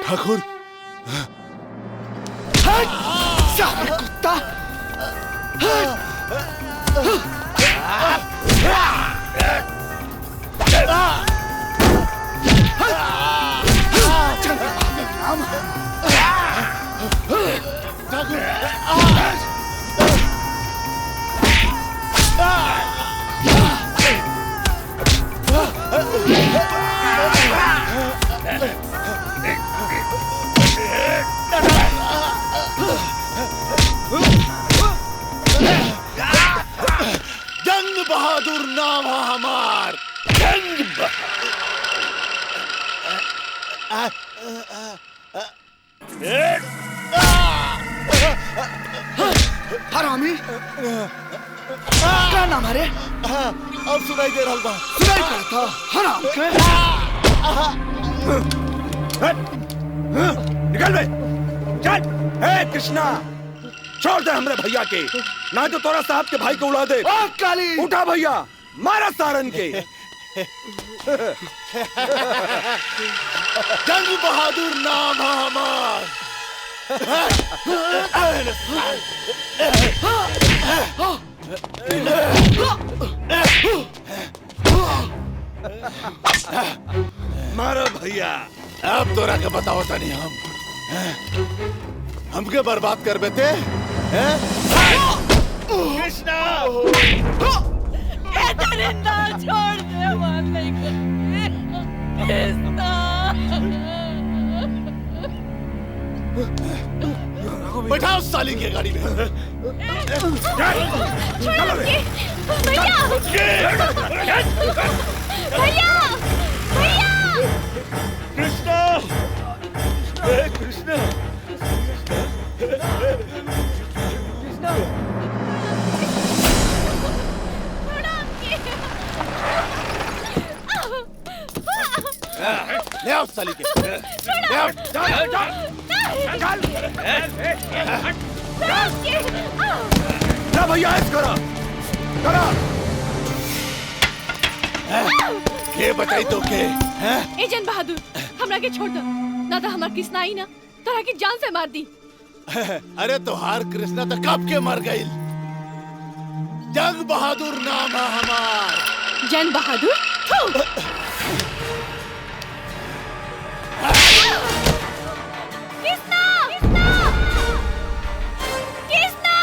ठाकुर कुत्ता। जंग बहादुर नाम है हमार। जंग हरामी क्या नाम है रे? अब सुनाई दे रहा बा। सुनाई पड़ता हराम के। निकल बे चल। ए कृष्णा छोड़ दे हमरे भैया के, ना तो तोरा साहब के भाई को उड़ा दे। ओ काली उठा भैया मारा सारन के। जंग बहादुर नाम है हमार। मारो भैया। अब तोरा के बताओ तनी हमके बर्बाद कर बेते। कृष्णा छोड़ दे मान नहीं कृष्णा। बैठाओ साली के गाड़ी में। भैया भैया भैया कृष्णा कृष्णा ले आओ साली के। ले आओ। ना भैया ऐसा करो करो। के बताई तो के हैं? ए जन बहादुर हमरा के छोड़ दो ना तो हमार कृष्णा आई ना तोरा की जान से मार दी। अरे तोहार कृष्णा तो कब के मर गई। जंग बहादुर नाम है हमार। जन बहादुर कृष्णा कृष्णा कृष्णा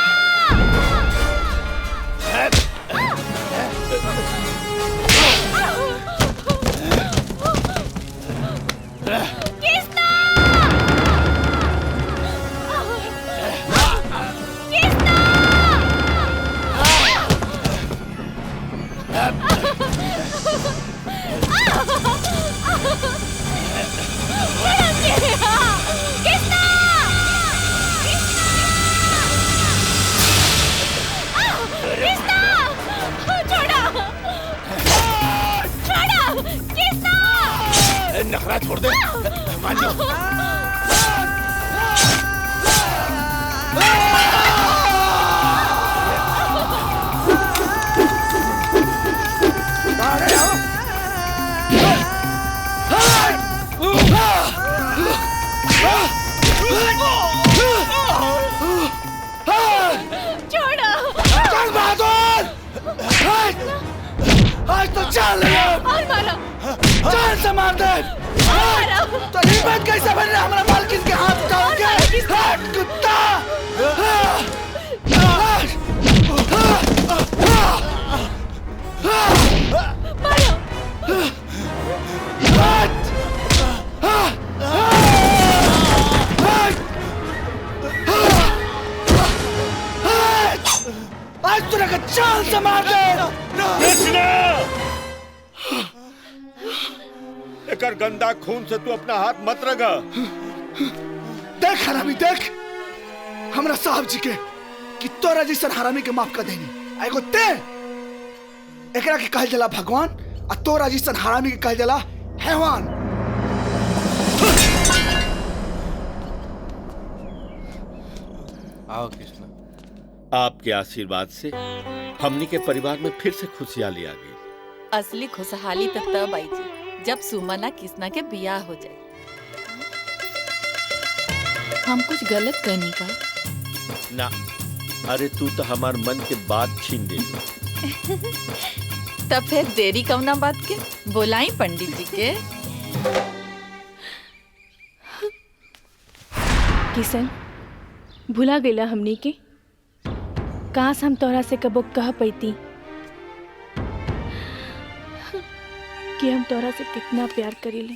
नखरा छोड़ दे। मान जाओ। जंग बहादुर आज तो चाल जान से मार दे। तो हिम्मत कैसे बन रहा हमारा मालकिन के हाथ उठाओगे? हट कुत्ता। आज तुरा का चाल से मार दे। एकर गंदा खून से तू अपना हाथ मत रगा। देख हरामी देख हमरा साहब जी के कि तोरा जैसन हरामी के माफ कर देनी। एगो ते एकरा के कहल जला भगवान आ तोरा जैसन हरामी के कहल जला हैवान। आओ कृष्णा। आपके आशीर्वाद से हमनी के परिवार में फिर से खुशहाली आ गई। असली खुशहाली तब आई जी जब सुमना कृष्णा के बियाह हो जाए। हम कुछ गलत करनी का ना, अरे तू तो हमार मन के बात छीन दे। तब फिर देरी कवना बात के बोलाई पंडित जी के। किशन भुला गईला हमनी के। काश हम तोहरा से कबो कह पैती कि हम तोहरा से कितना प्यार करीले।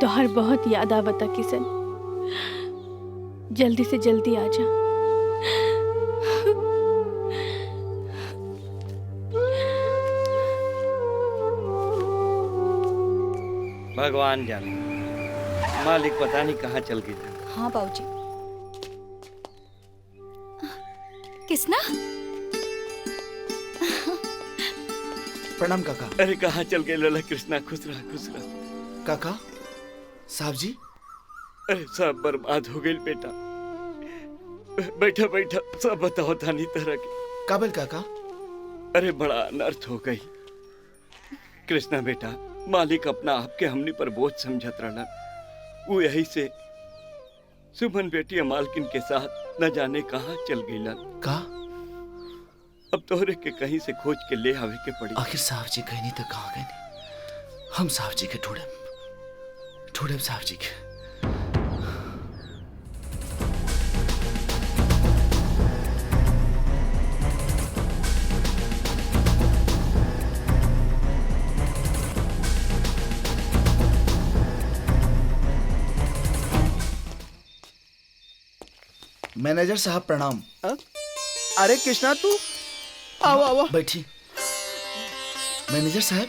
तोहर बहुत याद आवता किशन। जल्दी से जल्दी आ जा। भगवान जाने मालिक पता नहीं कहाँ चल गई था। हाँ बाबूजी। कृष्णा प्रणाम काका। अरे कहाँ चल गए लला कृष्णा। खुश रहा खुश रहा। काका साहब जी। अरे सब बर्बाद हो गई बेटा। बैठा बैठा सब बताओ थानी तरह के। काबिल काका। अरे बड़ा अनर्थ हो गई कृष्णा बेटा। मालिक अपना आपके हमनी पर बोझ समझत रहना। वो यही से सुमन बेटी मालकिन के साथ न जाने कहाँ चल गई। का अब तोहरे के कहीं से खोज के ले आवे के पड़ी। आखिर साहब जी कहनी तो कहाँ गए? हम साहब जी के ढूंढे साहब जी के। मैनेजर साहब प्रणाम। अरे कृष्णा तू आओ आओ बैठी। मैनेजर साहब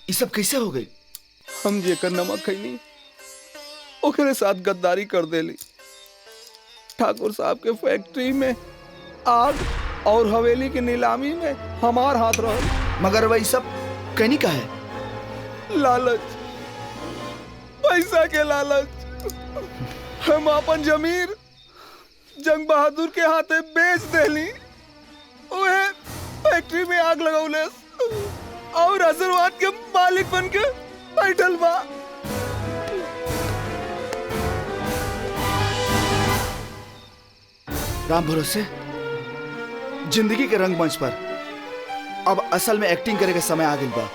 ये सब कैसे हो गई? हम जेकर नमक खैनी ओकरे साथ गद्दारी कर देली। ठाकुर साहब के फैक्ट्री में आग और हवेली की नीलामी में हमार हाथ रहा। मगर वही सब कहनी का है? लालच, पैसा के लालच। हम अपन जमीर जंग बहादुर के हाथे बेच देली। फैक्ट्री में आग लगौले और आशीर्वाद के मालिक बन के बैठल बा। राम भरोसे जिंदगी के रंगमंच पर अब असल में एक्टिंग करे के समय आ गइल बा।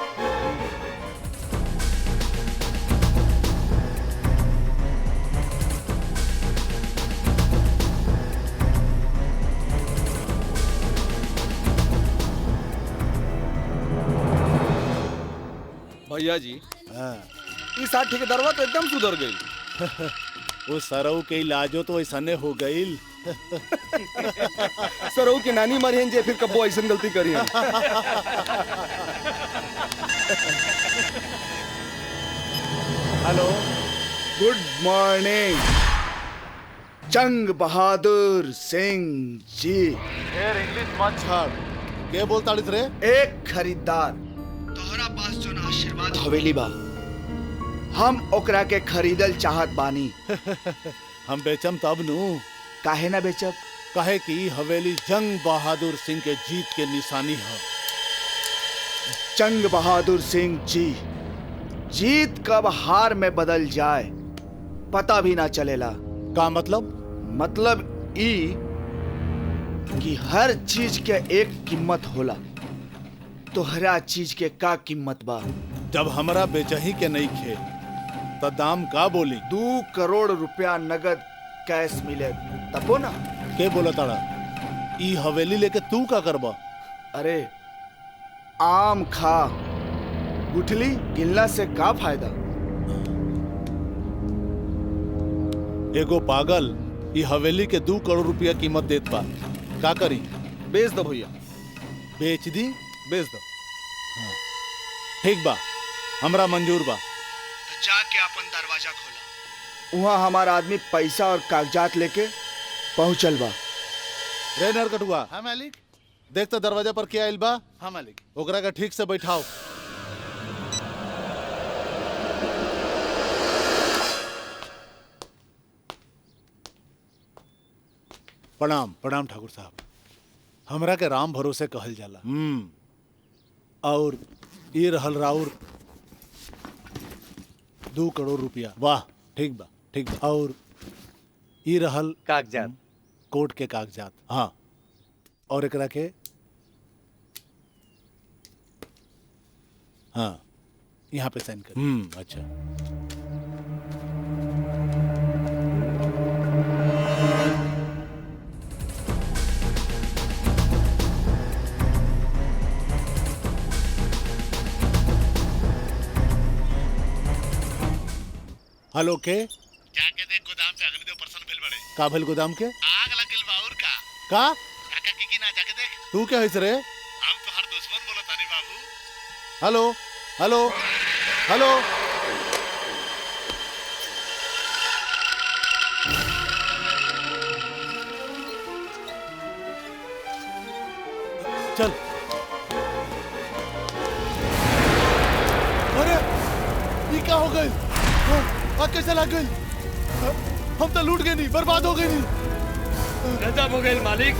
भैया जी इस साथ ठेकेदारवा तो एकदम सुधर गई। वो सरऊ के इलाजो तो ऐसने हो गई। सरऊ की नानी मरियन जे फिर कबो ऐसा गलती करी है। हेलो, गुड मॉर्निंग जंग बहादुर सिंह जी। इंग्लिश मत छाड़, के बोलता रे? एक खरीदार तोहरा पास जो आशीर्वाद हवेली बा, हम ओकरा के खरीदल चाहत बानी। हम बेचम तब नु। काहे ना बेचब? काहे कि हवेली जंग बहादुर सिंह के जीत के निशानी है। जंग बहादुर सिंह जी, जीत कब हार में बदल जाए पता भी ना चलेला। का मतलब? मतलब ई कि हर चीज के एक कीमत होला। तोहरा चीज के का कीमत बा? जब हमरा बेचही के नहीं खे तो दाम का बोली? 2 करोड़ रुपया नगद कैश मिले तबो ना। के बोला ताड़ा? ई हवेली लेके तू का करबा? अरे आम खा, गुठली गिलना से का फायदा? एगो पागल ई हवेली के 2 करोड़ रुपया कीमत देत बा, का करी? बेच दो भैया। बेच दी? बेच दो। हाँ। ठीक बा, हमरा मंजूर बा। तो जाके अपन दरवाजा खोला। वहाँ हमारा आदमी पैसा और कागजात लेके पहुंचल बा। रे नरकटुआ। हाँ मालिक। देख तो दरवाजा पर क्या आइल बा। हाँ मालिक। ओकरा का ठीक से बैठाओ। प्रणाम प्रणाम ठाकुर साहब। हमरा के राम भरोसे कहल जाला। और ये रहल राउर 2 करोड़ रुपया। वाह, ठीक बा ठीक बा। और ये रहल कागजात, कोर्ट के कागजात। हाँ, और एकरा के हाँ यहाँ पे साइन कर। अच्छा। हेलो के जाके देख गोदाम पे अग्नि देव प्रसन्न भेल बड़े। का भेल गोदाम के? आग लगल बा। और का? काका की ना जाके देख। तू क्या है रे? हम तो हर दुश्मन बोलो तानी बाबू। Hello hello hello. चल। अरे ये क्या हो गई? आग कैसे लग गई? हम तो लूट गए नहीं, बर्बाद हो गए नहीं। गजब हो गई मालिक।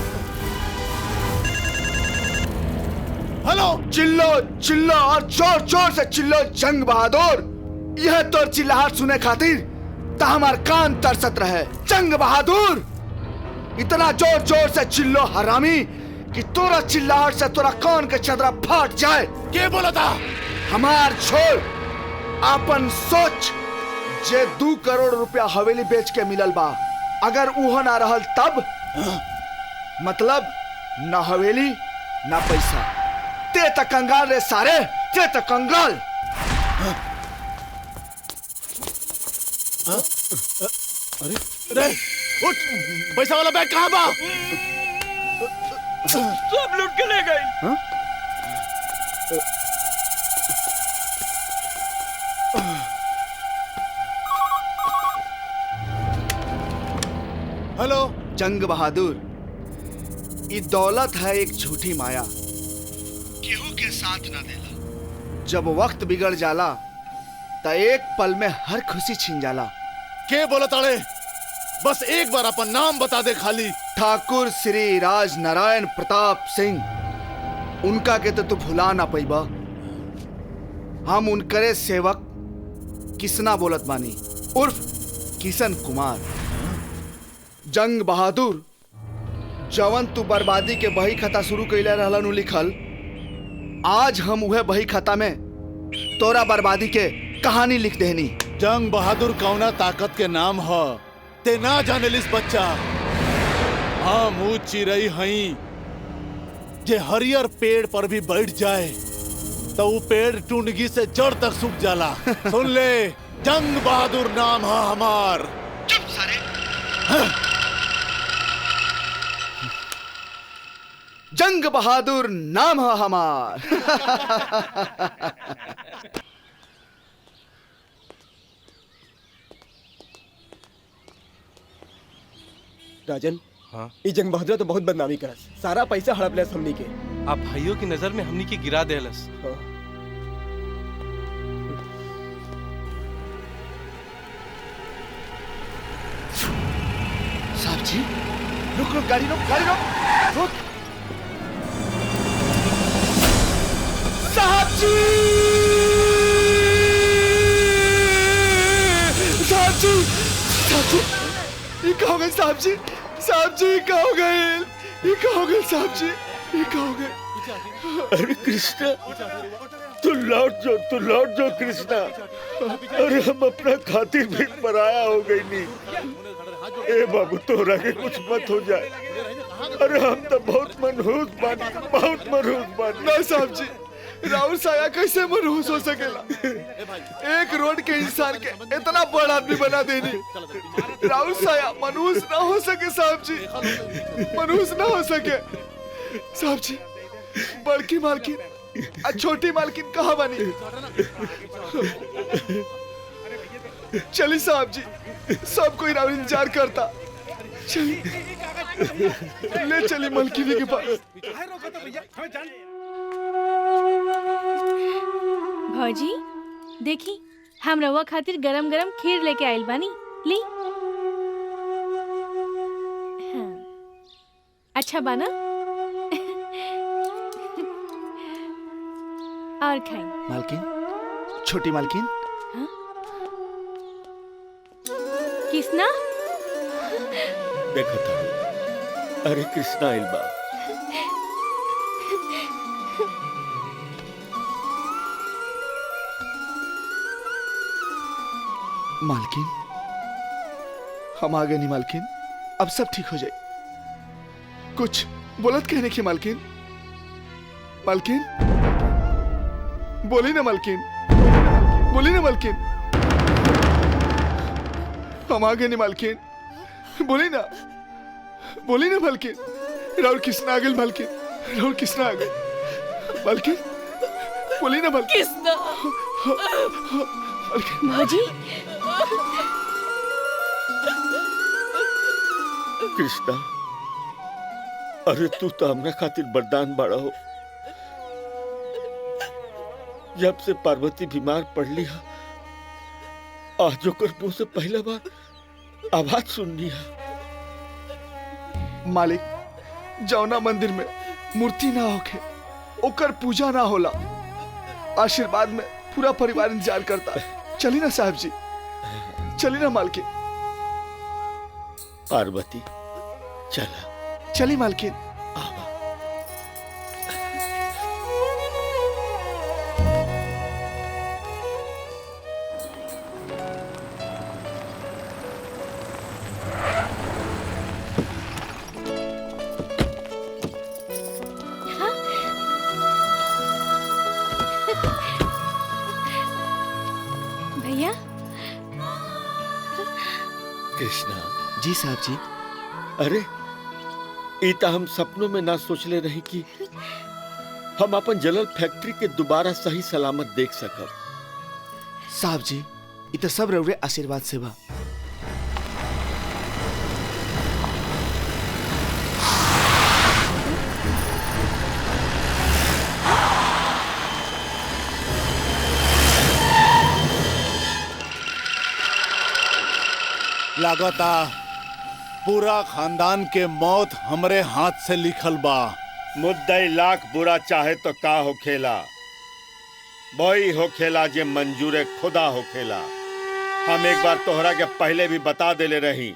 हेलो, चिल्लो चिल्लो और जोर जोर से चिल्लो जंग बहादुर। यह तो चिल्लाहट सुने खातिर ता हमार कान तरसत रहे। जंग बहादुर, इतना जोर जोर से चिल्लो हरामी कि तोरा चिल्लाहट से तोरा कान के चदरा फाट जाए। के बोला था? हमार छोड़ अपन सोच। जे 2 करोड़ रुपया हवेली बेच के मिलल बा, अगर उहो ना रहल तब मतलब ना हवेली ना पैसा। ते तक कंगाल रे सारे, ते तक कंगाल। अरे रे उठ, पैसा वाला बैग कहाँ बा? सब लूट के ले गई। हेलो जंग बहादुर, ये दौलत है एक झूठी माया, केहू के साथ ना देला। जब वक्त बिगड़ जाला तो एक पल में हर खुशी छिन जाला। के बोला ताड़े? बस एक बार अपन नाम बता दे खाली। ठाकुर श्री राज नारायण प्रताप सिंह। उनका के तो भुला ना पैबा। हम उनकरे सेवक किसना बोलत बानी, उर्फ किशन कुमार। जंग बहादुर जवन तू बर्बादी के बही खाता शुरू कैले रहलन लिखल, आज हम उहे बही खाता में तोरा बर्बादी के कहानी लिख देनी। जंग बहादुर कौना ताकत के नाम ह ते ना जानेलिस बच्चा। हम ऊ चिड़ई हई जे हरियर पेड़ पर भी बैठ जाए तो वो पेड़ टुंडगी से जड़ तक सूख जाला। सुन ले, जंग बहादुर नाम है हमार। चुप सारे। जंग बहादुर नाम है हमार। राजन, हाँ? ई जंग बहादुर तो बहुत बदनामी करस, सारा पैसा हड़प लेस हमनी के। आप भाइयों की नजर में हमनी के गिरा देलस। हाँ। साहब जी, रुक रुक, गाड़ी रोक, गाड़ी रोक, रुक। साहब जी, साहब जी, साहब जी, ये क्या हो गए साहब जी? साहब जी क्या हो गए? ये क्या हो गए साहब जी? ये क्या हो गए? अरे कृष्णा, तू लौट जाओ कृष्णा। अरे हम अपना खातिर भी पराया हो गई नहीं। ए बाबू, तोरा के कुछ मत हो जाए। अरे हम तो बहुत मनहूस बानी। ना साहब जी, राहुल साया कैसे मनहूस हो सकेला? एक रोड के इंसान के इतना बड़ा आदमी बना देनी। राहुल साया मनहूस ना हो सके साहब जी, मनहूस ना हो सके साहब जी। बड़की मालकिन और छोटी मालकिन कहाँ बनी? चली साहब जी, सब कोई राहुल इंतजार करता। चली, ले चली मालकिनी के पास। भौजी देखी, हम रवा खातिर गरम गरम खीर लेके आइल बानी, ली। हाँ। अच्छा बाना? और खाई। मालकिन, छोटी मालकिन। हाँ? किसना? देखो था, अरे कृष्णा इल्बा। मालकिन, हम आ गए नहीं मालकिन, अब सब ठीक हो जाए। कुछ बोलत कहने की मालकिन? मालकिन बोली ना मालकिन, बोली ना मालकिन। हम आ गए नहीं मालकिन, बोली ना, बोली ना मालकिन। राहुल किसना आ गए मालकिन, राहुल किसना आ गए मालकिन, बोली ना मालकिन। किसना? भौजी कृष्णा, अरे तू तो हमरा खातिर वरदान बाड़ा हो। जब से पार्वती बीमार पड़ ली है, आज ओकर मुंह से पहला बार आवाज सुननी है। मालिक, जौना मंदिर में मूर्ति ना होके ओकर पूजा ना होला, आशीर्वाद में पूरा परिवार इंतजार करता। चली ना साहब जी, चली ना मालकिन। पार्वती चला। चली मालकिन। भैया। कृष्णा जी साहब जी। अरे इता हम सपनों में ना सोचले रही कि हम अपन जलल फैक्ट्री के दोबारा सही सलामत देख सकब। साहब जी, इत सब रउरे आशीर्वाद से बा। लागता पूरा खानदान के मौत हमरे हाथ से लिखल बा। मुद्दई लाख बुरा चाहे तो का हो खेला, वही हो खेला जे मंजूरे खुदा हो खेला। हम एक बार तोहरा के पहले भी बता देले रही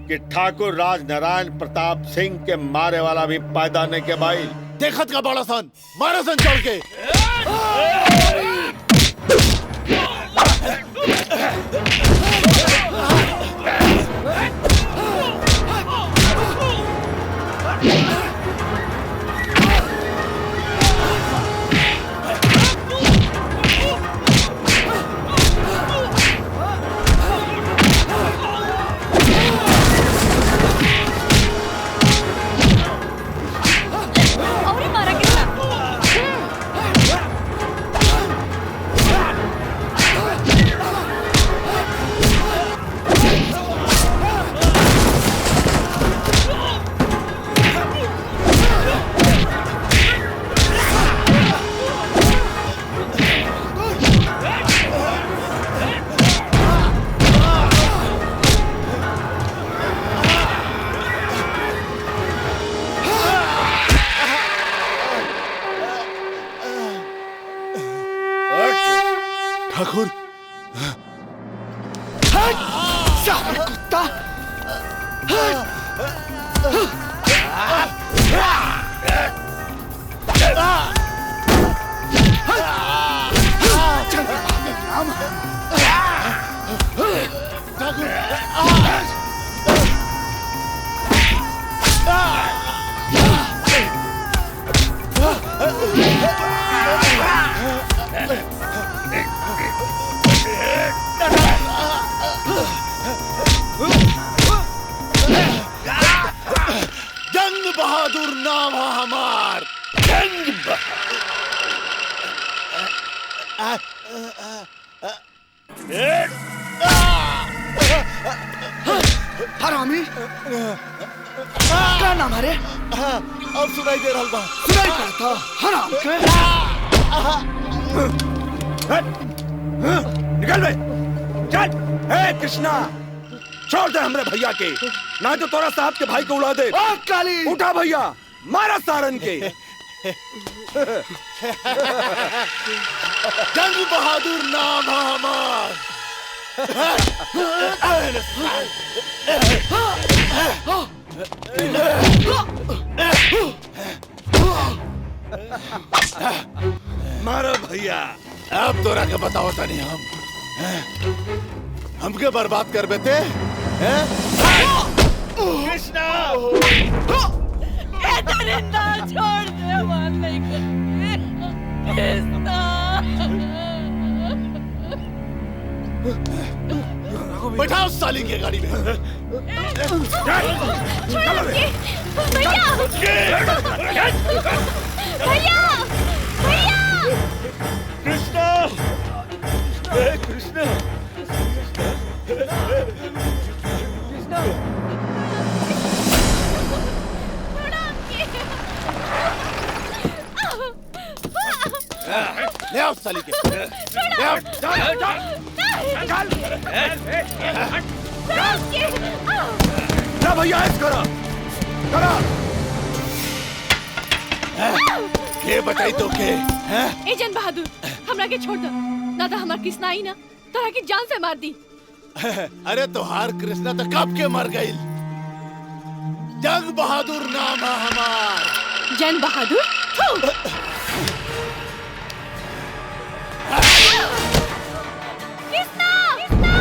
कि ठाकुर राज नारायण प्रताप सिंह के मारे वाला भी पैदा नहीं के भाई। देखत का बड़ा सन मारा सन चढ़ के। ठाकुर कुत्ता जंग बहादुर नाम है हमार। जंग हरामी क्या नाम है? अब सुनाई दे रहा बा। सुनाई पड़ता हराम के। निकल बे, चल। हे कृष्णा, छोड़ दे हमरे भैया के, ना तो तोरा साहब के भाई को उड़ा दे। काली उठा भैया, मारा सारन के। जंग बहादुर नाम है हमार। मारो भैया। अब तोरा के बताओ तनी हमके बर्बाद कर बेते। कृष्णा दरिंदा छोड़ दे, मार नहीं कर। कृष्णा बैठाओ साली के गाड़ी में। भैया भैया भैया कृष्णा, हे कृष्णा, ले आओ साली के। ले आओ। ना भैया ऐस करा करा। के बताई तो के? ए जन बहादुर, हमरा के छोड़ दो, ना तो हमार कृष्णा आई ना तोरा की जान से मार दी। अरे तोहार कृष्णा तो कब के मर गई। जंग बहादुर नाम है हमार। जन बहादुर? कृष्णा कृष्णा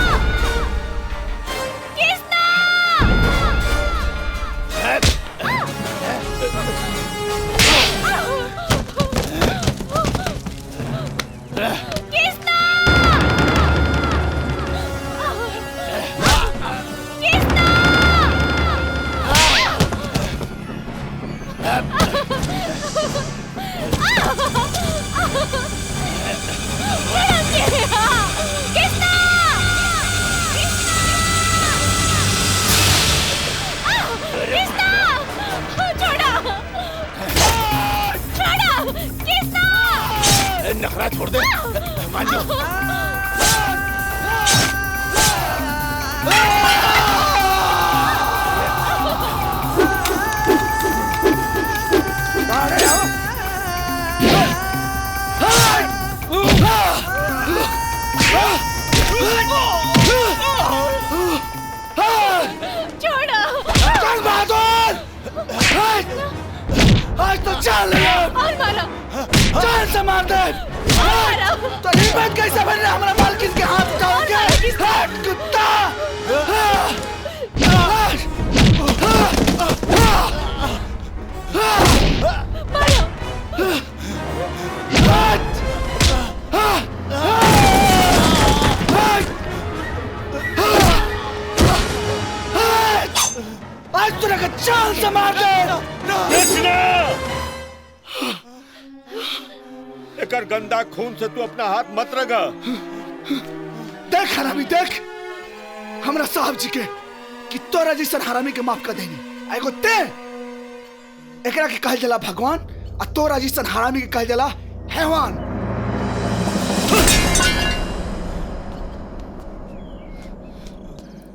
नखरा छोड़ दे। मान जाओ। आज तो चल और मारो। जान से मार दे। तो हिम्मत कैसे बन रहा हमारा मालकिन के हाथ उठाओगे? हट कुत्ता। आज तुझे का चाल से मार दे। एकर गंदा खून से तू अपना हाथ मत रगा। देख हरामी देख, हमरा साहब जी के कि तोरा जैसन हरामी के माफ कर देनी। एगो ते एकरा के कहल जला भगवान और तोरा जैसन हरामी के कहल जला हैवान।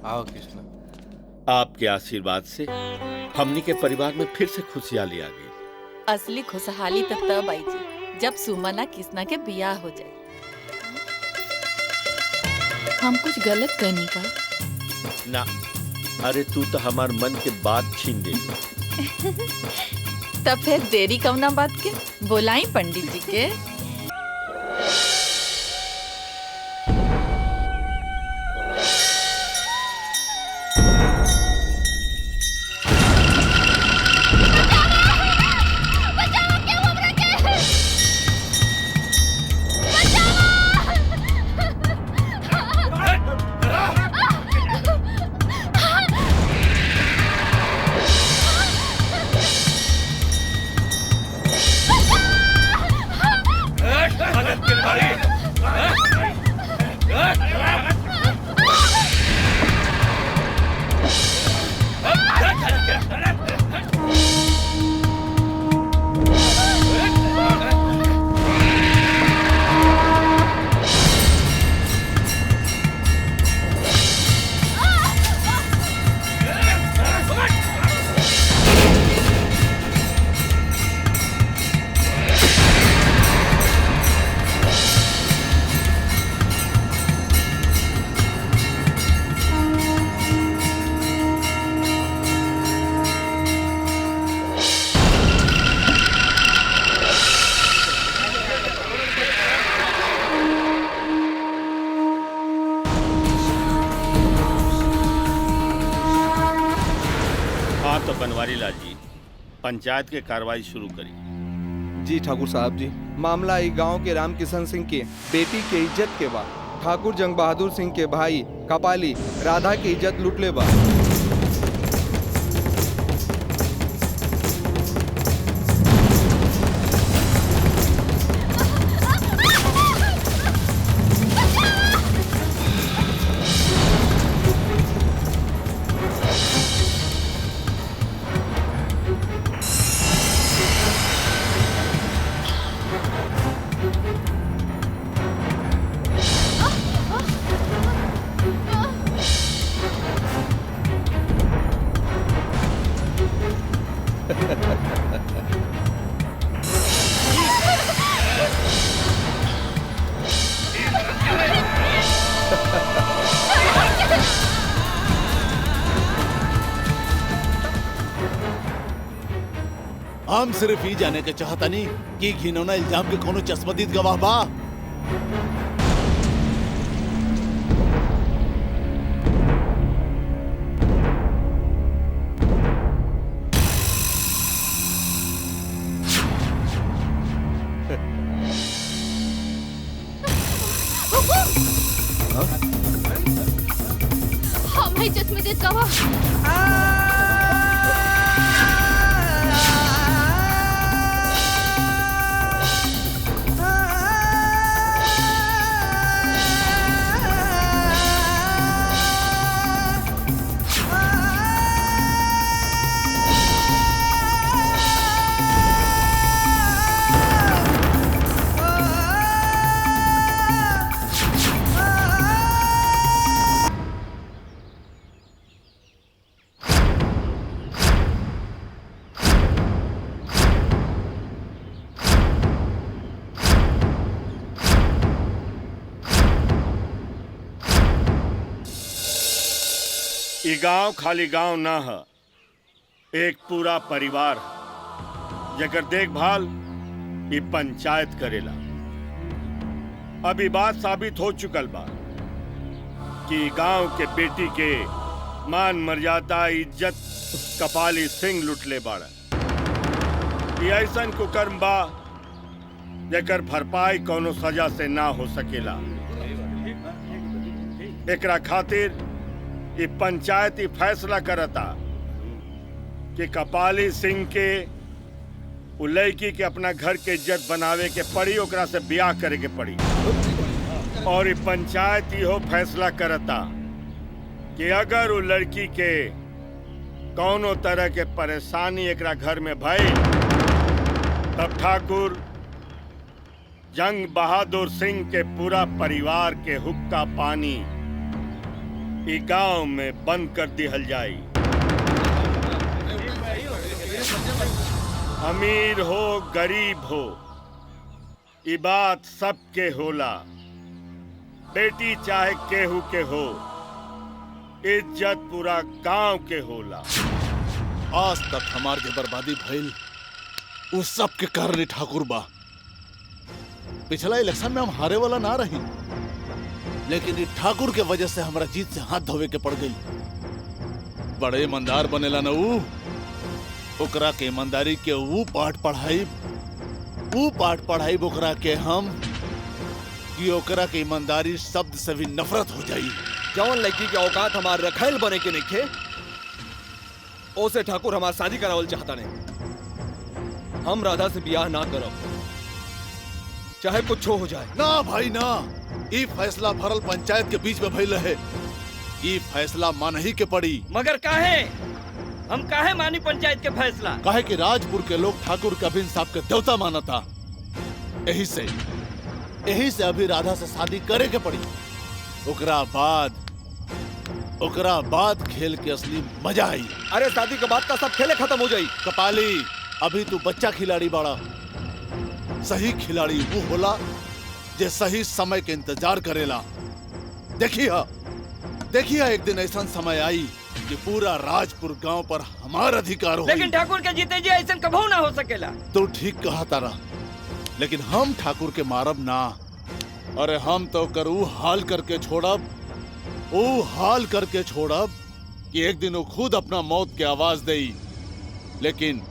आओ कृष्णा। आपके आशीर्वाद से हमनी के परिवार में फिर से खुशहाली आ गई। असली खुशहाली तो तब आई जी जब सुमना कृष्णा के बियाह हो जाए। हम कुछ गलत करनी का ना, अरे तू तो हमार मन के बात छीन दे। तब फिर देरी कवना बात के, बोलाई पंडित जी के। बनवारी लाल जी, पंचायत के कार्रवाई शुरू करी। जी ठाकुर साहब जी, मामला ई गांव के रामकिशन सिंह के बेटी के इज्जत के बाद ठाकुर जंग बहादुर सिंह के भाई कपाली राधा की इज्जत लूट ले बा। हम सिर्फ ही जाने के चाहता नहीं कि घिनौना इल्जाम के कोनो चश्मदीद गवाह बा। हाँ भाई चश्मदीद गवाह। ई गांव खाली गांव ना है, एक पूरा परिवार है जेकर देखभाल ये पंचायत करेला। अभी बात साबित हो चुकल बा कि गांव के बेटी के मान मर्यादा इज्जत कपाली सिंह लुटले बाड़ा। ये ऐसन कुकर्म बा जेकर भरपाई कोनो सजा से ना हो सकेला। एकरा खातिर ये पंचायत फैसला करता कि कपाली सिंह के उ लड़की के अपना घर के इज्जत बनावे के पड़ी, ओकरा से ब्याह करे के पड़ी। और ये पंचायत इहो फैसला करता कि अगर उ लड़की के कौनो तरह के परेशानी एकरा घर में भई तब ठाकुर जंग बहादुर सिंह के पूरा परिवार के हुक्का पानी ई गांव में बंद कर दिहल जाई। अमीर हो गरीब हो ई बात सबके होला, बेटी चाहे केहू के हो, इज्जत पूरा गांव के होला। आज तक हमार के बर्बादी भइल उस सब के कारण ठाकुर बा। पिछला इलेक्शन में हम हारे वाला ना रही, लेकिन ये ठाकुर के वजह से हमारा जीत से हाथ धोवे के पड़ गई। बड़े ईमानदार बनेला ना ओकरा के ईमानदारी के वो पाठ पढ़ाई ओकरा के हम कि ओकरा के ईमानदारी शब्द से भी नफरत हो जाई। जौन लड़की के औकात हमार रखेल बने के निखे ओसे ठाकुर हमार शादी करावल चाहता नहीं। हम राधा से ब्याह ना करब चाहे कुछ हो जाए। ना भाई ना, ये फैसला भरल पंचायत के बीच में भइल है। ये फैसला मान ही के पड़ी। मगर काहे हम काहे मानी पंचायत के फैसला? काहे कि राजपुर के लोग ठाकुर कबीर साहब के देवता माना था। यही से अभी राधा से शादी करे के पड़ी। ओकरा बाद खेल के असली मजा आई। अरे शादी के बाद का सब खेले खत्म हो जाई। कपाली अभी तू बच्चा खिलाड़ी बाड़ा। सही खिलाड़ी वो होला जे सही समय के इंतजार करेला। देखिए एक दिन ऐसा समय आई कि पूरा राजपुर गांव पर हमार अधिकार हो। लेकिन ठाकुर के जीते जी ऐसा कभू ना हो सकेला। तो ठीक कहा तारा, लेकिन हम ठाकुर के मारब ना। अरे हम तो करू हाल करके छोड़ब कि एक दिन वो खुद अपना मौत के आवाज देई, लेकिन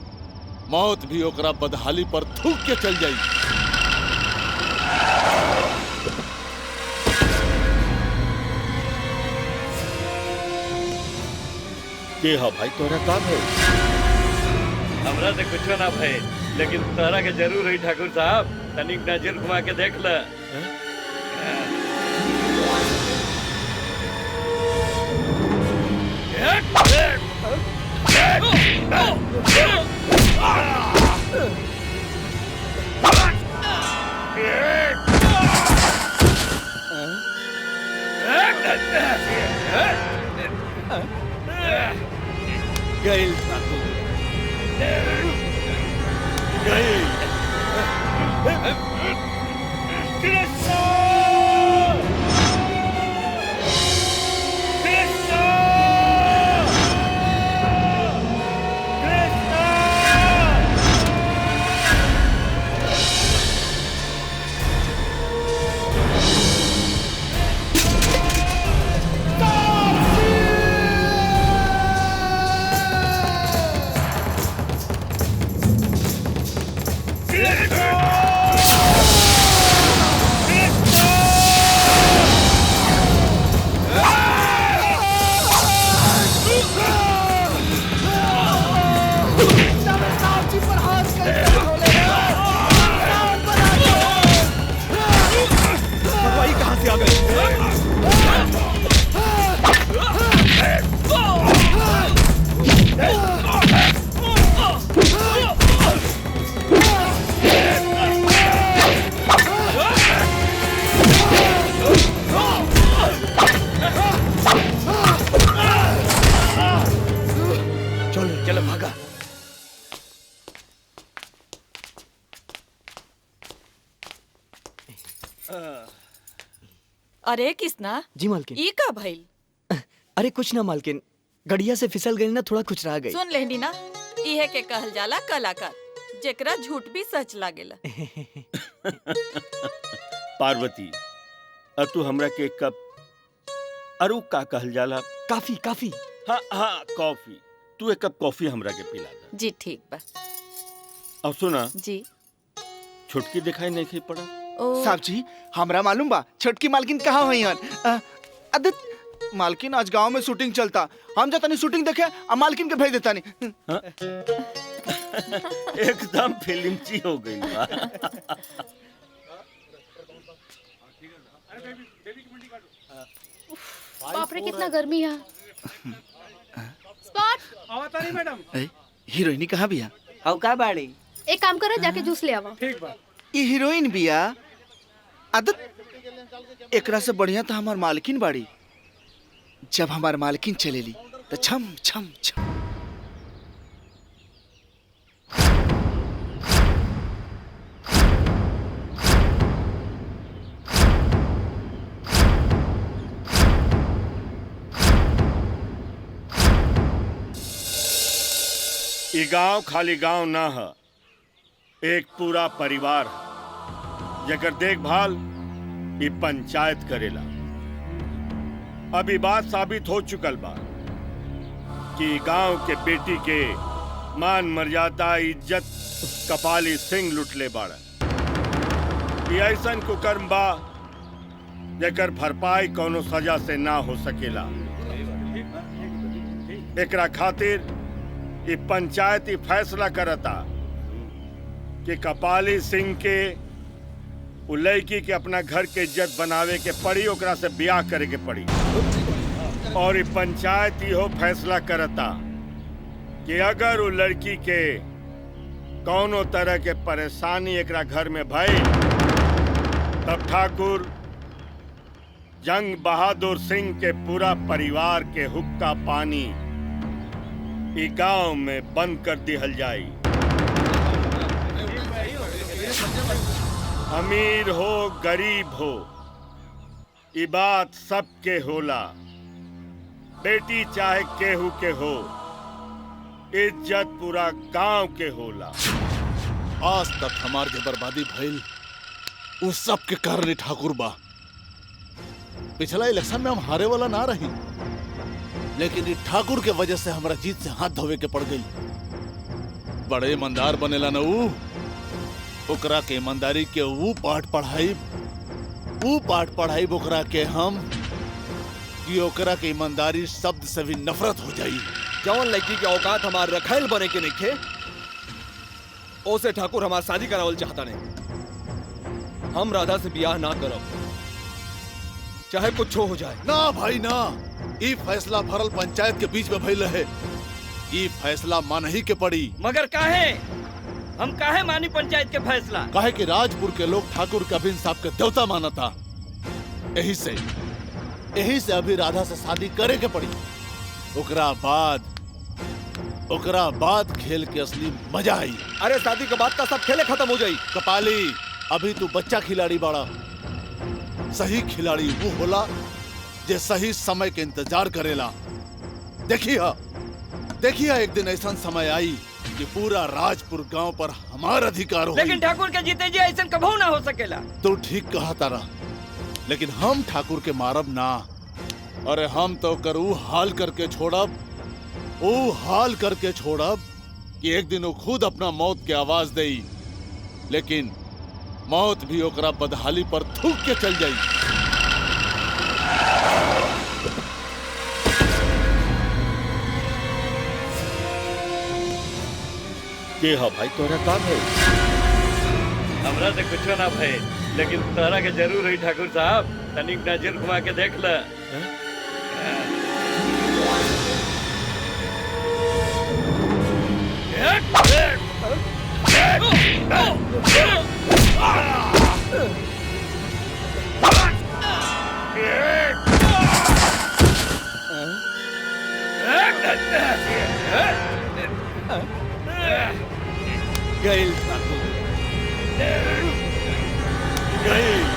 मौत भी ओकरा बदहाली पर थूक के चल जाई। के हा भाई तोरा का भइल? हमरा से कुछ ना भइल, लेकिन तोरा के जरूर हुई ठाकुर साहब। तनिक नजर घुमा के देख ल। गैल चलो भागा। अरे किसना जी मालकिन। ई का भइल? अरे कुछ ना मालकिन, गड़िया से फिसल गई ना, थोड़ा कुछ रह गई। सुन लेनी ना, इहे के कहल जाला कलाकार। जेकरा झूठ भी सच लागेला। पार्वती, तू हमरा के एक कप अरु का कहल जाला? काफी काफी। हाँ हाँ कॉफी। तू एक कप कॉफी हमरा के पिला दे। जी ठीक बा। अब सुना जी। छुटकी दिखाई नहीं पड़ा। साहब जी हमरा मालूम बा छटकी मालकिन कहाँ हुई हन। अदित मालकिन आज गांव में शूटिंग चलता, हम जाता नहीं शूटिंग देखे आ मालकिन के भेज देता नहीं। एकदम फिल्मची हो गई बा। बाप रे कितना गर्मी है। स्पॉट आवता नहीं मैडम। हीरोइनी कहाँ बिया? हौ का बाड़ी? एक काम करो जाके जूस ले आओ। ठीक बा। ये हीरोइन बिया। आदत एकरा से बढ़िया तो हमार मालकिन बाड़ी। जब हमार मालकिन चलेली तो छम छम छम। ये गांव खाली गांव ना है, एक पूरा परिवार है जेकर देखभाल ये पंचायत करेला। अभी बात साबित हो चुकल बा कि गांव के बेटी के मान मर्यादा इज्जत कपाली सिंह लुटले बाड़ा। ये ऐसन कुकर्म बा जेकर भरपाई कोनो सजा से ना हो सकेला। एकरा खातिर ये पंचायत ही फैसला करता कि कपाली सिंह के उ लड़की के अपना घर के इज्जत बनावे के पड़ी, ओकरा से ब्याह करे के पड़ी। और ये पंचायत ही हो फैसला करता कि अगर वो लड़की के कौनो तरह के परेशानी एकरा घर में भई तब ठाकुर जंग बहादुर सिंह के पूरा परिवार के हुक्का पानी ई गांव में बंद कर दिहल जाई। अमीर हो गरीब हो ई बात सबके होला, बेटी चाहे केहू के हो, इज्जत पूरा गांव के होला। आज तक हमार के बर्बादी भइल उस सब के कारण ठाकुर बा। पिछला इलेक्शन में हम हारे वाला ना रही, लेकिन ये ठाकुर के वजह से हमारा जीत से हाथ धोवे के पड़ गई। बड़े ईमानदार बनेला ना ओकरा के ईमानदारी के वो पाठ पढ़ाई ओकरा के हम कि ओकरा के ईमानदारी शब्द से भी नफरत हो जाई। जौन लड़की के औकात हमार रखेल बने के नहीं ओसे ठाकुर हमार शादी करावल चाहता नहीं। हम राधा से ब्याह ना करब चाहे कुछ हो जाए। ना भाई ना, ये फैसला भरल पंचायत के बीच में भइल है। ये फैसला मान ही के पड़ी। मगर काहे? हम काहे मानी पंचायत के फैसला? काहे कि राजपुर के लोग ठाकुर कबीर साहब के देवता माना था। यही से अभी राधा से शादी करे के पड़ी। ओकरा बाद खेल के असली मजा आई। अरे शादी के बाद का सब खेले खत्म हो जाई। कपाली अभी तू बच्चा खिलाड़ी बाड़ा। सही खिलाड़ी वो होला जे सही समय के इंतजार करेला। देखिए एक दिन ऐसा समय आई कि पूरा राजपुर गांव पर हमार अधिकार हो। लेकिन ठाकुर के जीते जी ऐसा कभू ना हो सकेला। तो ठीक कहा तारा, लेकिन हम ठाकुर के मारब ना। अरे हम तो करू हाल करके छोड़ब कि एक दिन वो खुद अपना मौत के आवाज देई, लेकिन मौत भी ओकरा बदहाली पर थूक के चल जाई। के हा भाई तोरा का भाई? हमरा से कुछ ना भाई, लेकिन तोरा के जरूर है ठाकुर साहब। तनिक नजर घुमा के देख ल। गैल ठाकुर गैल।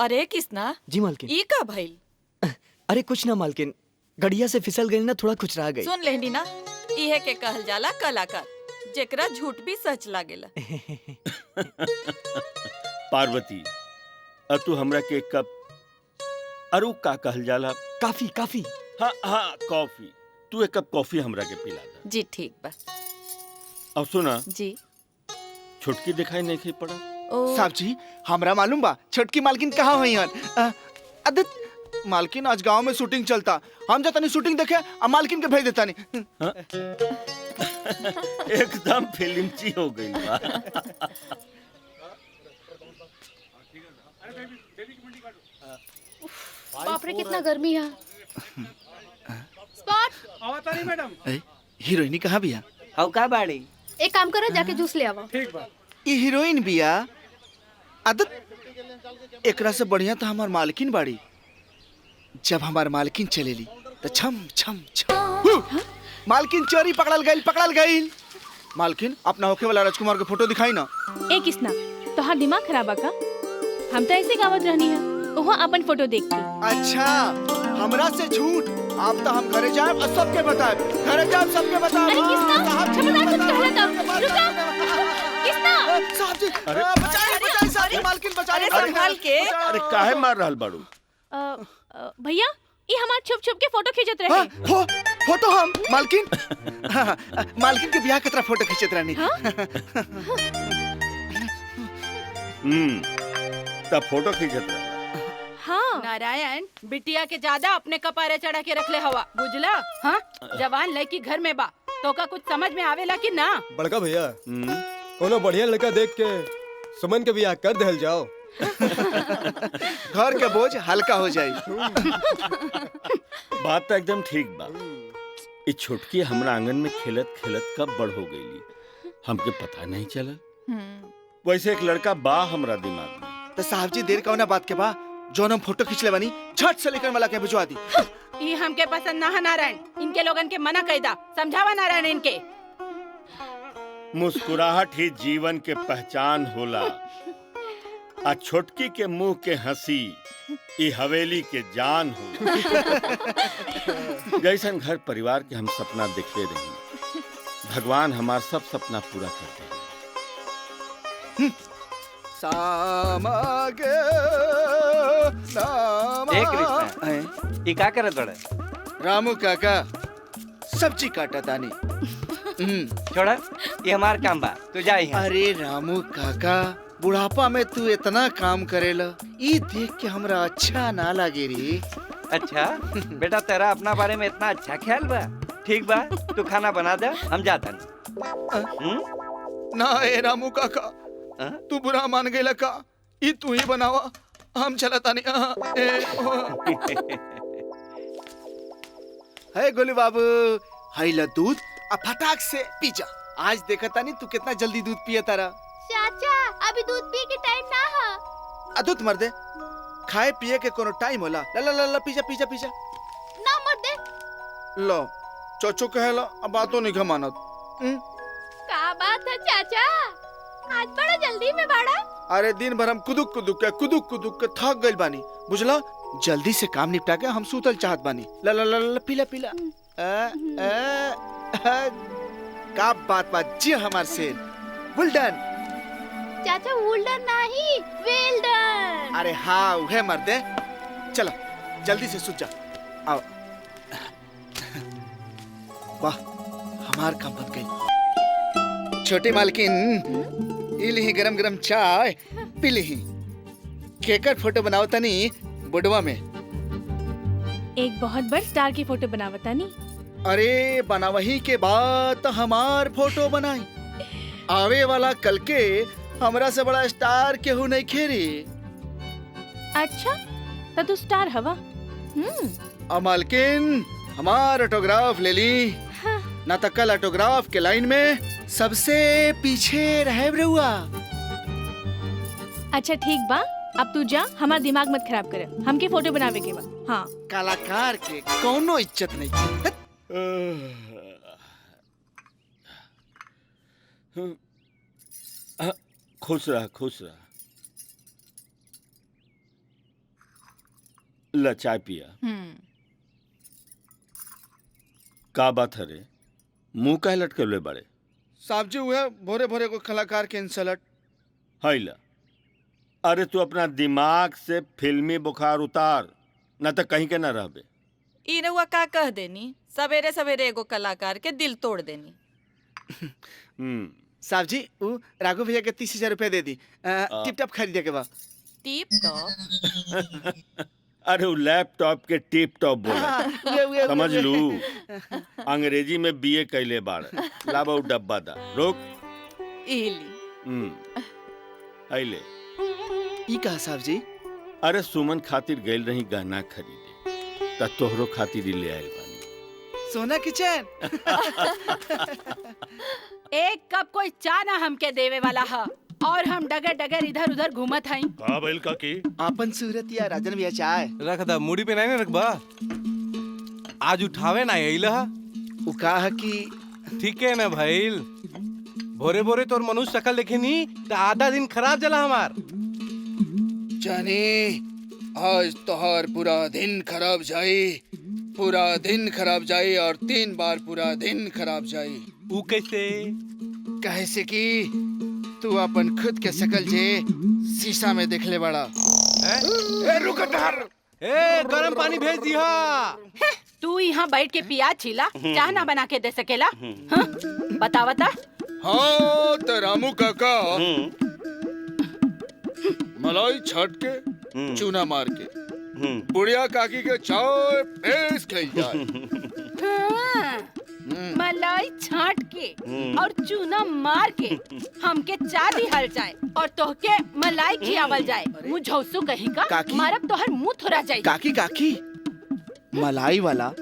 अरे किसना जी मालकिन। ई का भइल? अरे कुछ ना मालकिन, गड़िया से फिसल गई ना, थोड़ा कुछ रह गई। सुन लेनी ना, इहे के कहल जाला कलाकार, जेकरा झूठ भी सच लागेला। पार्वती, तू हमरा के एक कप अरु का कहल जाला? काफी काफी। हाँ हाँ कॉफी। तू एक कप कॉफी हमरा के पिला दे। जी ठीक बा। अब सुना जी। छुटकी दिखाई नहीं खी पड़ा। साहब जी, हमरा मालूम बा छटकी मालकिन कहाँ हुई हन। अदत मालकिन आज गांव में शूटिंग चलता, हम जाता नहीं शूटिंग देखे, अब मालकिन के भेज देता नहीं। एकदम फिल्मची हो गई बा। बाप रे कितना गर्मी है। स्पॉट आवता नहीं मैडम। हीरोइनी कहाँ बिया? हौ का बाड़ी? एक काम करो, जाके जूस ले आओ। ठीक बा। ये हीरोइन बिया। आदत एकरा से बढ़िया तो हमार मालकिन बाड़ी। जब हमार मालकिन चलेली तो छम छम छम मालकिन चोरी पकड़ल गईल। मालकिन अपना होके वाला राजकुमार के फोटो दिखाई ना। ए किसना, तोहार दिमाग खराब है का? हम तो ऐसे गावत रहनी है, वहाँ अपन फोटो देखती। अच्छा, हमरा से झूठ। अब तो हम घरे जाए और सबके बताए। घरे जाए सबके बताए। अरे किसना, छपरा कुछ कहला था। रुका, किसना? साहब जी, बचाइए साहब जी, मालकिन बचाइए। संभाल के। अरे काहे मार रहल बाड़ू? भैया, ये हमार छुप के फोटो खींचत रहे। फोटो हम मालकिन मालकिन के ब्याह के तरह फोटो खींचत रहनी। तब फोटो खींचत रहे। हाँ। नारायण, बिटिया के ज्यादा अपने कपारे चढ़ा के रख ले हवा, बुझला? हाँ, जवान लड़की घर में बा, तो का कुछ समझ में आवेला कि ना? बड़का भैया, कोनो बढ़िया लड़का देख के सुमन के ब्याह कर देहल जाओ। घर के बोझ हल्का हो जाए। बात तो एकदम ठीक बा। इस छोटकी हमरा आंगन में खेलत खेलत कब बड़ हो गई, हमके पता नहीं चला। वैसे एक लड़का बा हमरा दिमाग में। तो साहब जी, देर कौना बात के बा, जो हम फोटो खींच ले बनी, झट से लेकर वाला के भिजवा दी। ये हमके पसंद ना है नारायण, इनके लोगन के मना कई दा, समझावा नारायण इनके। मुस्कुराहट ही जीवन के पहचान होला, आ छोटकी के मुंह के हंसी ई हवेली के जान हो। जैसन घर परिवार के हम सपना देखते रही, भगवान हमार सब सपना पूरा करते हैं। ई का करत बड़े? रामू काका सब्जी काटा तानी। छोड़ा, ये हमार काम बा, तू जा यहाँ। अरे रामू काका, बुढ़ापा में तू इतना काम करेला, ई देख के हमरा अच्छा ना लगे रे। अच्छा बेटा, तेरा अपना बारे में इतना अच्छा ख्याल बा। ठीक बा, तू खाना बना दे, हम जाता नहीं। ना ए रामू काका, तू बुरा मान गईला का? ई तू ही बनावा, हम चलता नहीं। है गोलू बाबू, हैला दूध आ फटाक से पी जा। आज देखता नहीं तू कितना जल्दी दूध पिए तारा। चाचा, अभी दूध पी के टाइम ना है। अदूत मर्दे, खाए पिए के कोनो टाइम होला? ला ला ला ला, पी जा पी जा पी जा। ना मर्दे। लो, चोचो कहेला, अब बातों नहीं घमानत। का बात है चाचा, आज बड़ा जल्दी में बाड़ा? अरे दिन भर हम कुदुक कुदुक के थक गइल बानी, बुझला? जल्दी से काम निपटा के हम सूतल चाहत बानी। ला ला ला ला, पीला पीला। का बात जी हमार शेर। वेल डन चाचा, वुल्डन नहीं, वेल डन। अरे हाँ उहे मर्दे, चलो जल्दी से सूत जा। आओ। वाह, हमार काम बन गई। छोटी मालकिन, ई लिही गरम गरम चाय, पी लिही। केकर फोटो बनाओ तनी बुडवा में। एक बहुत बड़ स्टार की फोटो बनावता नी। अरे बनावही के बाद हमार फोटो बनाई। आवे वाला कल के हमरा से बड़ा स्टार केहू नहीं खेरी। अच्छा, तो तू स्टार हवा। मालकिन, हमार ऑटोग्राफ ले ली। हाँ। ना तो कल ऑटोग्राफ के लाइन में सबसे पीछे रहे रहुआ। अच्छा ठीक बा, अब तू जा, हमार दिमाग मत खराब करे। हमके फोटो बनावे के बा। हाँ, कलाकार के कोनो इज्जत नहीं। खुश रहा खुश रहा। ल चाय पिया। का बात है रे, मुंह काहे लटकले बड़े? साहब जी हुए भोरे भोरे को कलाकार के इंसलट। हाय ला, अरे तू अपना दिमाग से फिल्मी बुखार उतार, न तो कहीं के न रहबे। ई रउआ का कह देनी, सवेरे सवेरे एगो कलाकार के दिल तोड़ देनी। साहब जी वो राघव भैया के 30,000 रुपया दे दी, टिप टॉप खरीदे के बाद। टिप टॉप? अरे वो लैपटॉप के टिप टॉप बोला, समझ लू। अंग्रेजी में बीए कैले बाड़, लाबा डब्बा दा रोक। ले ई कहा साहब जी? अरे सुमन खातिर गइल रही गहना खरीदे, त तोहरो खातिर ले आइल बानी सोना की चैन। एक कप कोई चाय ना हमके देवे वाला है और हम डगर डगर इधर उधर घूमत हई। का भइल काकी? आपन सूरत या राजन भैया चाय रख दा, मुड़ी पे नहीं रखबा। आज उठावे ना आइला। उ कहा कि ठीक है ना भइल, भोरे भोरे तोर मनुष्य शकल देखनी त आधा दिन खराब जला हमार। जानी आज तोहर पूरा दिन खराब जाई, पूरा दिन खराब जाई और 3 बार पूरा दिन खराब जाई। उ कैसे? कैसे कि तू अपन खुद के शकल जे शीशा में देख ले बड़ा। ए रुक डर, ए गरम पानी भेज दिया। तू यहाँ बैठ के पिया छिला, चाह ना बना के दे सकेला? हाँ? बता बता। हाँ तो रामू काका मलाई छट के चूना मार के बुढ़िया काकी के चाय पेश खाई जाए। हाँ, मलाई छाट के और चूना मार के हमके चाय दिहल जाए और तोहके मलाई खियावल जाए। मुझौसु कहीं का मारब तोहर मुंह थोड़ा जाए। काकी काकी मलाई वाला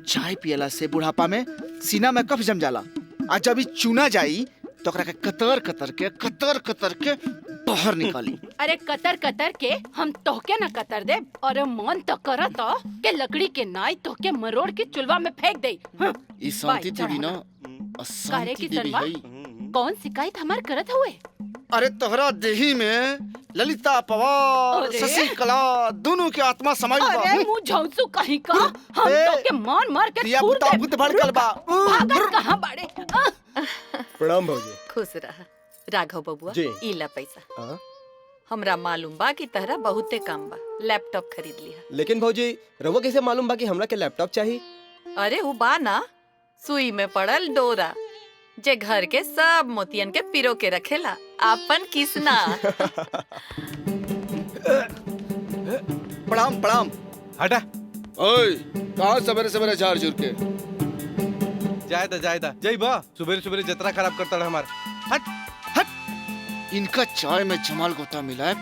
चाय पियला से बुढ़ापा में सीना में कफ जम जाला, आ जब चूना जाई तो ओकरा के कतर कतर के बाहर निकाली। अरे कतर कतर के हम तोहके न कतर दे और मन तो करत के लकड़ी के नाई तोहके मरोड़ के चुलवा में फेंक दे। ई शांति देवी ना करे की सरवा कौन शिकायत हमार करत हुए? अरे तोहरा देही में ललिता पवार शशि कला दोनों के आत्मा समाई बा। अरे मुंह झौसु कहीं का हम तोहके मार मार के छूर दे। भूत भड़कल बा। भागत कहां बाड़े? प्रणाम भौजी। खुश रह राघव बबुआ, जी। ई ला पैसा। हमरा मालूम बा कि तहरा बहुते काम बा, लैपटॉप खरीद लिया। लेकिन भौजी रउआ कैसे मालूम बा कि हमरा के लैपटॉप चाहिए? अरे वो बा ना सुई में पड़ल डोरा, जे घर के सब मोतियन के पिरो के रखेला, आपन किसना। प्रणाम प्रणाम। हटा। ओए कहाँ सवेरे सवेरे झाड़ झुर के? जायदा जय बा, सुबह सुबह जतरा खराब करता है हमार। हट हट, इनका चाय में जमाल गोता मिला है,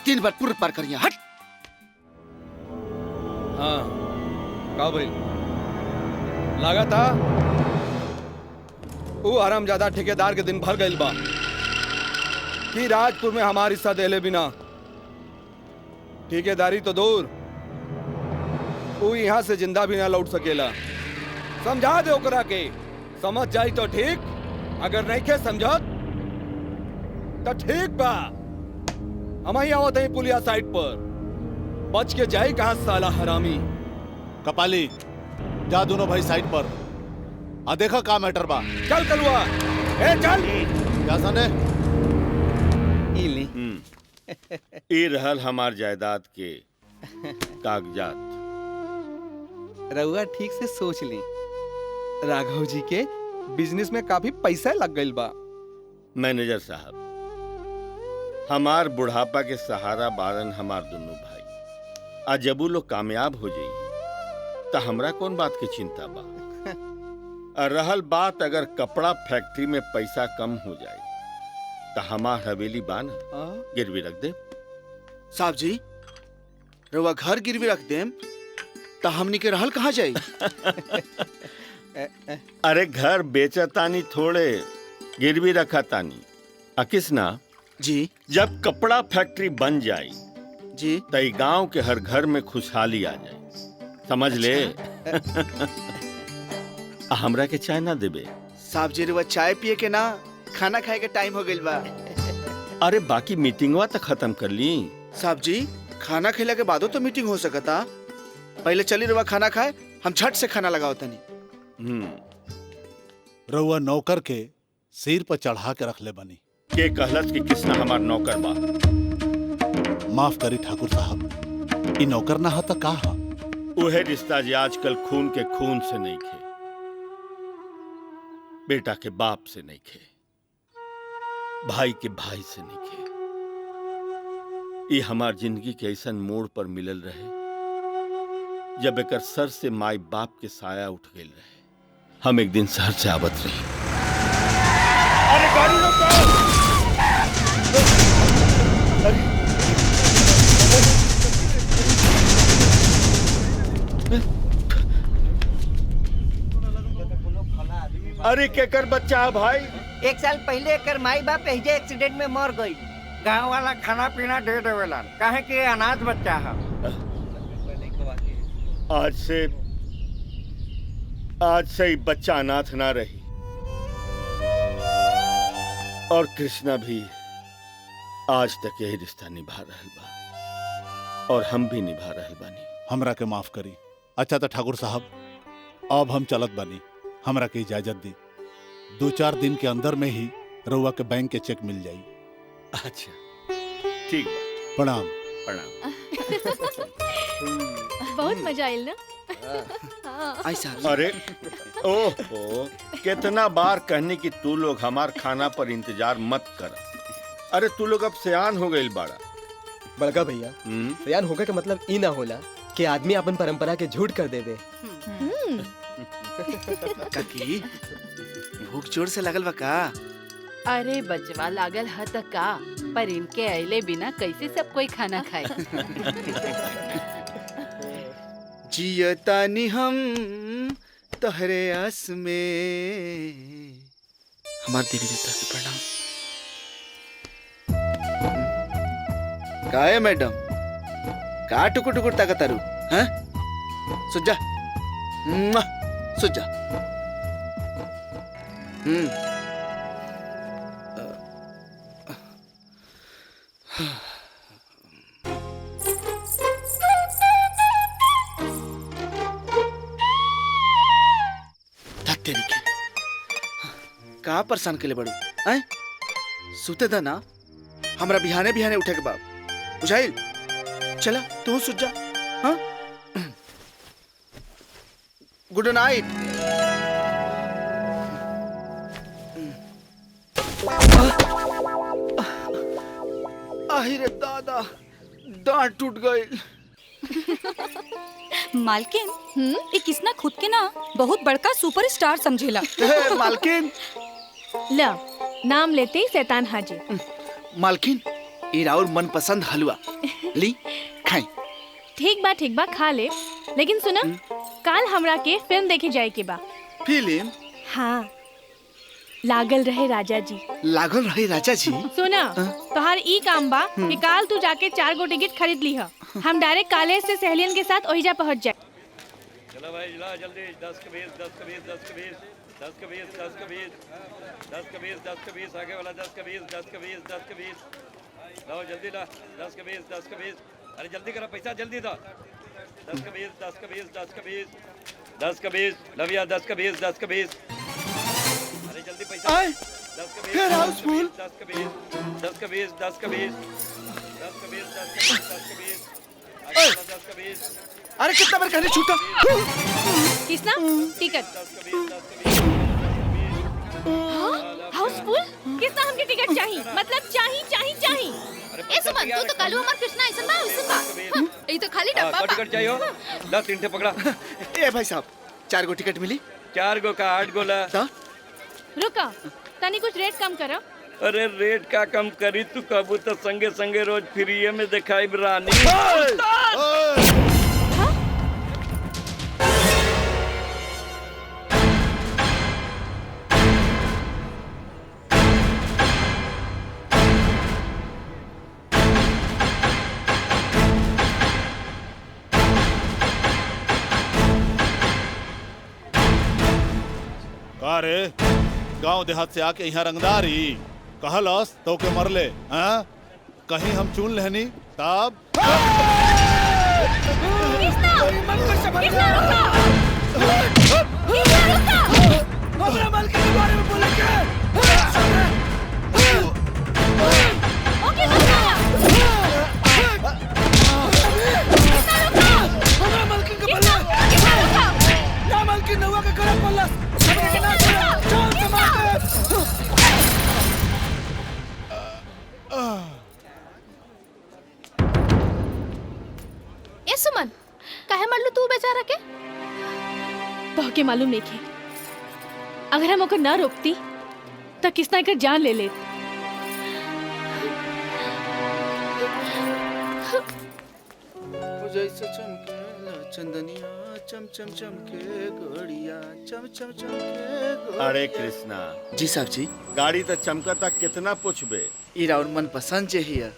3 बार पूर्व पार करिए। हट। हाँ का भाई लगा था वो हरामजादा ठेकेदार के दिन भर गइल बा कि राजपुर में हमार हिस्सा देले बिना ठेकेदारी तो दूर, वो यहाँ से जिंदा भी ना लौट सकेला। समझा दे ओकरा के, समझ जाई तो ठीक, अगर नहीं के समझत तो ठीक बा। हम ही आवत है पुलिया साइड पर, बच के जाई कहाँ साला हरामी। कपाली जा दोनों भाई साइड पर, आ देखा का मैटर बा। चल कलुआ, ए चल। क्या सने? ई रहल हमार जायदाद के कागजात। रउआ ठीक से सोच ली, राघव जी के बिजनेस में काफी पैसा लग गइल बा। मैनेजर साहब, हमार बुढ़ापा के सहारा बारन हमार दोनों भाई। आज जब वो लोग कामयाब हो जाइए तो हमरा कौन बात की चिंता बा। और रहल बात अगर कपड़ा फैक्ट्री में पैसा कम हो जाए तो हमार हवेली बान गिरवी रख दे। साहब जी रउआ घर गिरवी रख देम तो हमनी के रहल कहाँ जाई? अरे घर बेचतानी थोड़े, गिरवी रखा तानी। अकिसना जी, जब कपड़ा फैक्ट्री बन जाए जी तो गांव के हर घर में खुशहाली आ जाए, समझ ले। हमरा के चाय ना देबे? साहब जी रउआ चाय पिए के ना, खाना खाए के टाइम हो गइल बा। अरे बाकी मीटिंगवा तो खत्म कर ली। साहब जी खाना खिला के बादो तो मीटिंग हो सकता। पहले चली रवा खाना खाए, हम झट से खाना लगाओ तनी। रउआ नौकर के सिर पर चढ़ा के रख ले बनी। के कहलत कि किसना हमार नौकर बा? माफ करी ठाकुर साहब, ई नौकर ना हा त का हा? उहे रिश्ता जे आजकल खून के खून से नहीं खे, बेटा के बाप से नहीं खे, भाई के भाई से नहीं खे। ये हमार जिंदगी के ऐसा मोड़ पर मिलल रहे जब एकर सर से माई बाप के साया उठ गए रहे। हम एक दिन शहर से आवत रही। अरे गाड़ी रोको! अरे केकर बच्चा है भाई? 1 साल पहले एकर माई बाप एहिजे एक्सीडेंट में मर गई। गांव वाला खाना पीना दे देवेला, काहे कि अनाथ बच्चा है। आज से ही बच्चा अनाथ ना रही, और कृष्णा भी आज तक यही रिश्ता निभा रहल बा, और हम भी निभा रहल बानी। हमरा के माफ करी। अच्छा तो ठाकुर साहब, अब हम चलत बानी, हमरा के इजाजत दी। 2-4 दिन के अंदर में ही रउआ के बैंक के चेक मिल जाई। अच्छा ठीक बा। प्रणाम। प्रणाम। बहुत मजा आयल ना? अरे ओहो, कितना बार कहने की तू लोग हमार खाना पर इंतजार मत कर। अरे तू लोग अब सियान हो गई बाड़ा। बड़का भैया, सियान होगा का मतलब ई ना होला कि आदमी अपन परंपरा के झूठ कर देवे। काकी, भूख जोर से लगल बा का? अरे बचवा लागल ह त का, पर इनके अइले बिना कैसे सब कोई खाना खाए। जियतानी हम तहरे आस में। हमार देवी देवता के प्रणाम। का है मैडम, का टुकुर टुकुर ताकतारू हैं? सुजा सुजा। का परेशान के लिए बड़ू हैं? सुते दा ना, हमरा बिहाने बिहाने उठे के बाप बुझाइल। चला तू सुत जा। हाँ, गुड नाइट। आहिरे दादा, दांत टूट गई। मालकिन, ये किसना खुद के ना बहुत बड़का सुपरस्टार समझेला। मालकिन, ला नाम लेते ही शैतान हाजिर। मालकिन, ये राउर मनपसंद हलवा ली खाई। ठीक बा खा ले, लेकिन सुना, काल हमरा के फिल्म देखे जाए के बा। फिल्म? हाँ, लागल रहे राजा जी। लागल रहे राजा जी? सुना, तोहार ई काम बा कि काल तू जाके 4 गो टिकट खरीद ली। हम डायरेक्ट कॉलेज से सहेलियन के साथ ओहिजा पहुंच जाए। चलो भाई, चला जल्दी। 10 के 20, 10 के 20, 10 के 20, 10 के 20, 10 के 20, 10 के 20, 10 के 20, आगे वाला 10 के 20, 10 के 20, 10 के 20। लो जल्दी ला, 10 के 20, 10 के 20। अरे जल्दी करो, पैसा जल्दी दो। 10 के 20, 10 के 20, 10 के 20, 10 के 20। लविया 10 के 20, 10 के 20। अरे जल्दी पैसा। 10 के 20, 10 के 20, 10 के 20, 10 के 20, 10 के 20, 10 के 20, 10 के 20, 10 के 20। अरे कितना बार कहने छूटा? किसना टिकट? हाउसफुल? किसना हमके टिकट चाहिए? मतलब चाहिए। ए सुमन, तू तो कालू हमार कृष्णा ऐसन बा। ए तो खाली डब्बा बा। टिकट चाहिए? ला 3 ठे पकड़ा। ए भाई साहब, 4 गो टिकट मिली? 4 गो का 8 गो ला। रुका, तनी कुछ रेट कम करो। अरे रेट का कम करी, तू कबू तो संगे संगे रोज फ्री में दिखाई रानी। का रे, गांव देहात से आके यहाँ रंगदारी कहलस तो के मरले? हाँ, कहीं हम चुन लेहनी तब हमरा मालकिन के बारे में बोले के ओके हमरा मालकिन के बोले ना मालकिन नवा के करत बोला हमरा के ना चल से मार ए सुमन काहे मारलू तू बेचारा के तो के मालूम नहीं के अगर हम ओकर ना रोकती तो किसना कर जान ले लेत जैसे चमके चंदनिया चम चम चमके गोड़िया चम चम चमके अरे कृष्णा जी साहब जी गाड़ी तो चमकता कितना पूछबे इरा और मन पसंद जे हिया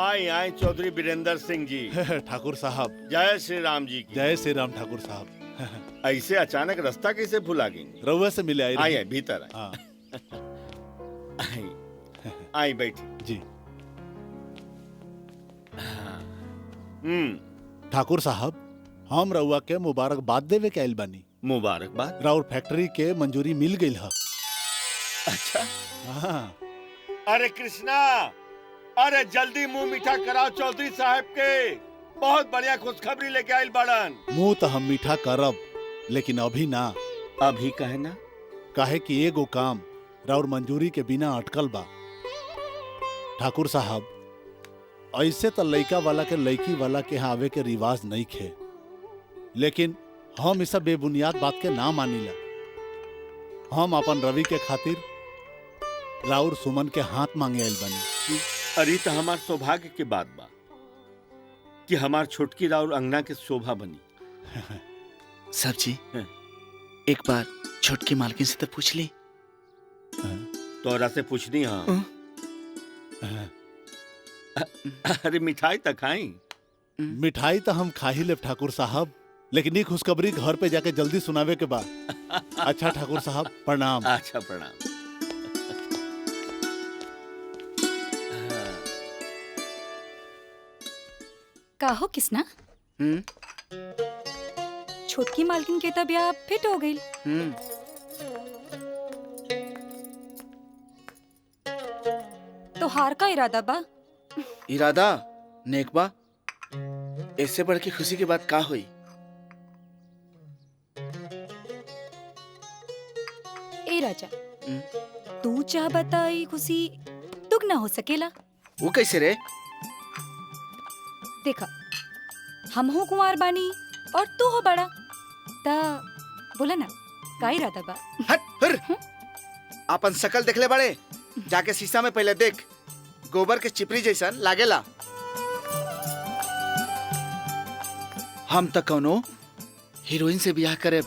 आए आए चौधरी वीरेंद्र सिंह जी ठाकुर साहब जय श्री राम जी की जय श्री राम ठाकुर साहब ऐसे अचानक रास्ता कैसे भुला गई रउआ से मिले आइए भीतर आइए आई बैठी जी ठाकुर साहब हम रउआ के मुबारकबाद देवे के आइल बानी मुबारकबाद राउर फैक्ट्री के मंजूरी मिल गई है अच्छा हाँ अरे कृष्णा अरे जल्दी मुंह मीठा कराओ चौधरी साहब के बहुत बढ़िया खुशखबरी लेके आइल बाड़न मुंह तो हम मीठा करब लेकिन अभी ना अभी कहे ना काहे कि एगो काम राउर मंजूरी के बिना अटकल बा ठाकुर साहब ऐसे तो लड़का वाला के लड़की वाला के यहाँ आवे के रिवाज नहीं खे लेकिन हम इस बेबुनियाद बात के ना मानीला हम अपन रवि के खातिर राउर सुमन के हाथ मांगे आइल बनी अरे तो हमार सौभाग्य के बात बा कि हमार छोटकी राउर अंगना के शोभा बनी साहब जी एक बार छोटकी मालकिन से तो पूछ ली तोरा से पूछनी हाँ अरे मिठाई तक खाई मिठाई तो हम खा ही ले ठाकुर साहब लेकिन ये खुशखबरी घर पे जाके जल्दी सुनावे के बाद अच्छा ठाकुर साहब प्रणाम अच्छा प्रणाम काहो किसना छोटकी मालकिन के तब ब्याह फिट हो गई तो हार का इरादा बा इरादा नेक बा इससे बढ़ के खुशी की बात का हुई ए राजा तू चाह बताई खुशी दुगना हो सकेला वो कैसे रे देखा हम हो कुंवार बानी और तू हो बड़ा ता बोला ना का इरादा बा अपन शकल देख ले बड़े जाके शीशा में पहले देख गोबर के चिपरी जैसन लागेला हम तक कौनो हीरोइन से ब्याह करे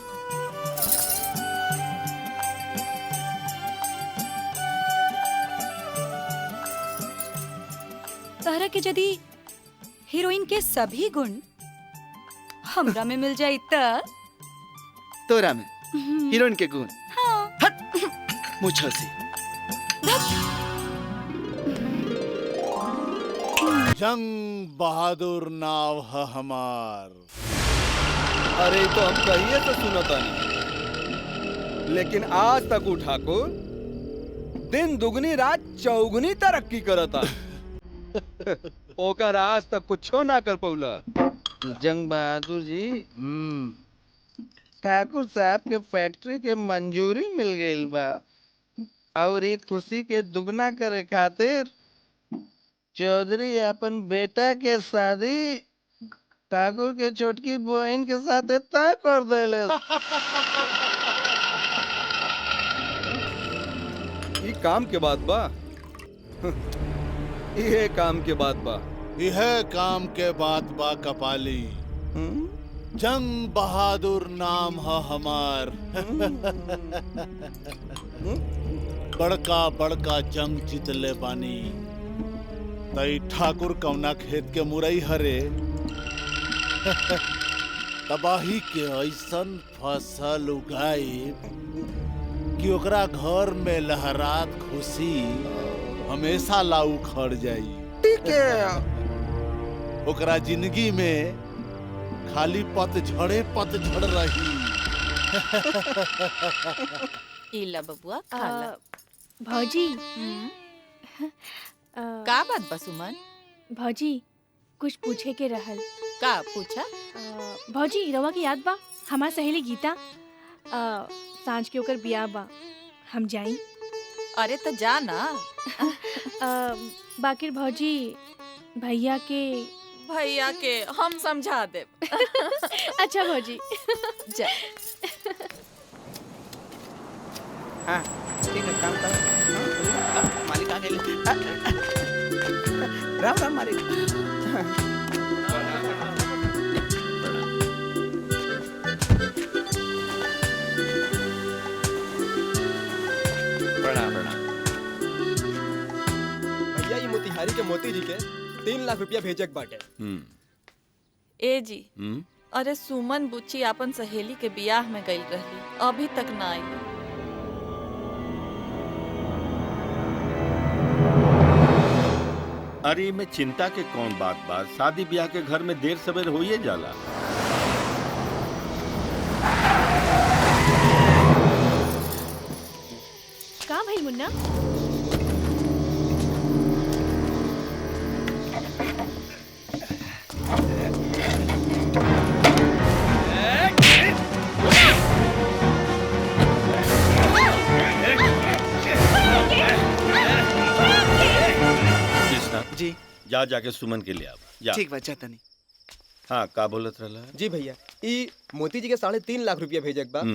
तारा के यदि हीरोइन के सभी गुण हमरा में मिल जाए तोरा में हीरोइन के गुण हाँ। मुझे से जंग बहादुर नाव है हमार अरे तो हम कहिए तो सुनता नहीं लेकिन आज तक ठाकुर दिन दुगनी रात चौगुनी तरक्की करता ओकर आज तक कुछो ना कर पौला जंग बहादुर जी ठाकुर साहब के फैक्ट्री के मंजूरी मिल गई बा और एक खुशी के दुगना करे खातिर चौधरी अपन बेटा के शादी ठाकुर के छोटकी बहन के साथ तय कर देले ये काम के बाद बा ये काम के बाद बा यह काम के बाद बा कपाली जंग बहादुर नाम है हमार बड़का बड़का जंग जीतले बानी तई ठाकुर कौना खेत के मुरई हरे तबाही के ऐसन फसल उगाई कि ओकरा घर में लहरात खुशी हमेशा लाऊ खड़ जाई। ठीक है। ओकरा जिंदगी में खाली पतझड़ रही। इला बबुआ खाला। भौजी का बात बा सुमन? भौजी कुछ पूछे के रहल। का पूछा? भौजी रवा की याद बा हमार सहेली गीता सांझ के ओकर बियाह बा, हम जाई? अरे तो जा ना। बाकिर भौजी भैया के हम समझा दे। अच्छा भौजी जा। हाँ ठीक है, काम करो। मालिक आ गए। राम राम मालिक। भैया ये मोतिहारी के मोती जी के 3 लाख रुपया भेजक बाटे। ए जी अरे सुमन बुच्ची अपन सहेली के बियाह में गई रहली, अभी तक ना आई। अरे में चिंता के कौन बात बा? शादी ब्याह के घर में देर सवेर होइए जाला। का भाई मुन्ना? जी जा जाके सुमन के लिए आवा जा। ठीक बा जाता नहीं। हाँ का बोलत रहला? जी भैया ई मोती जी के 3.5 लाख रुपया भेजक बा और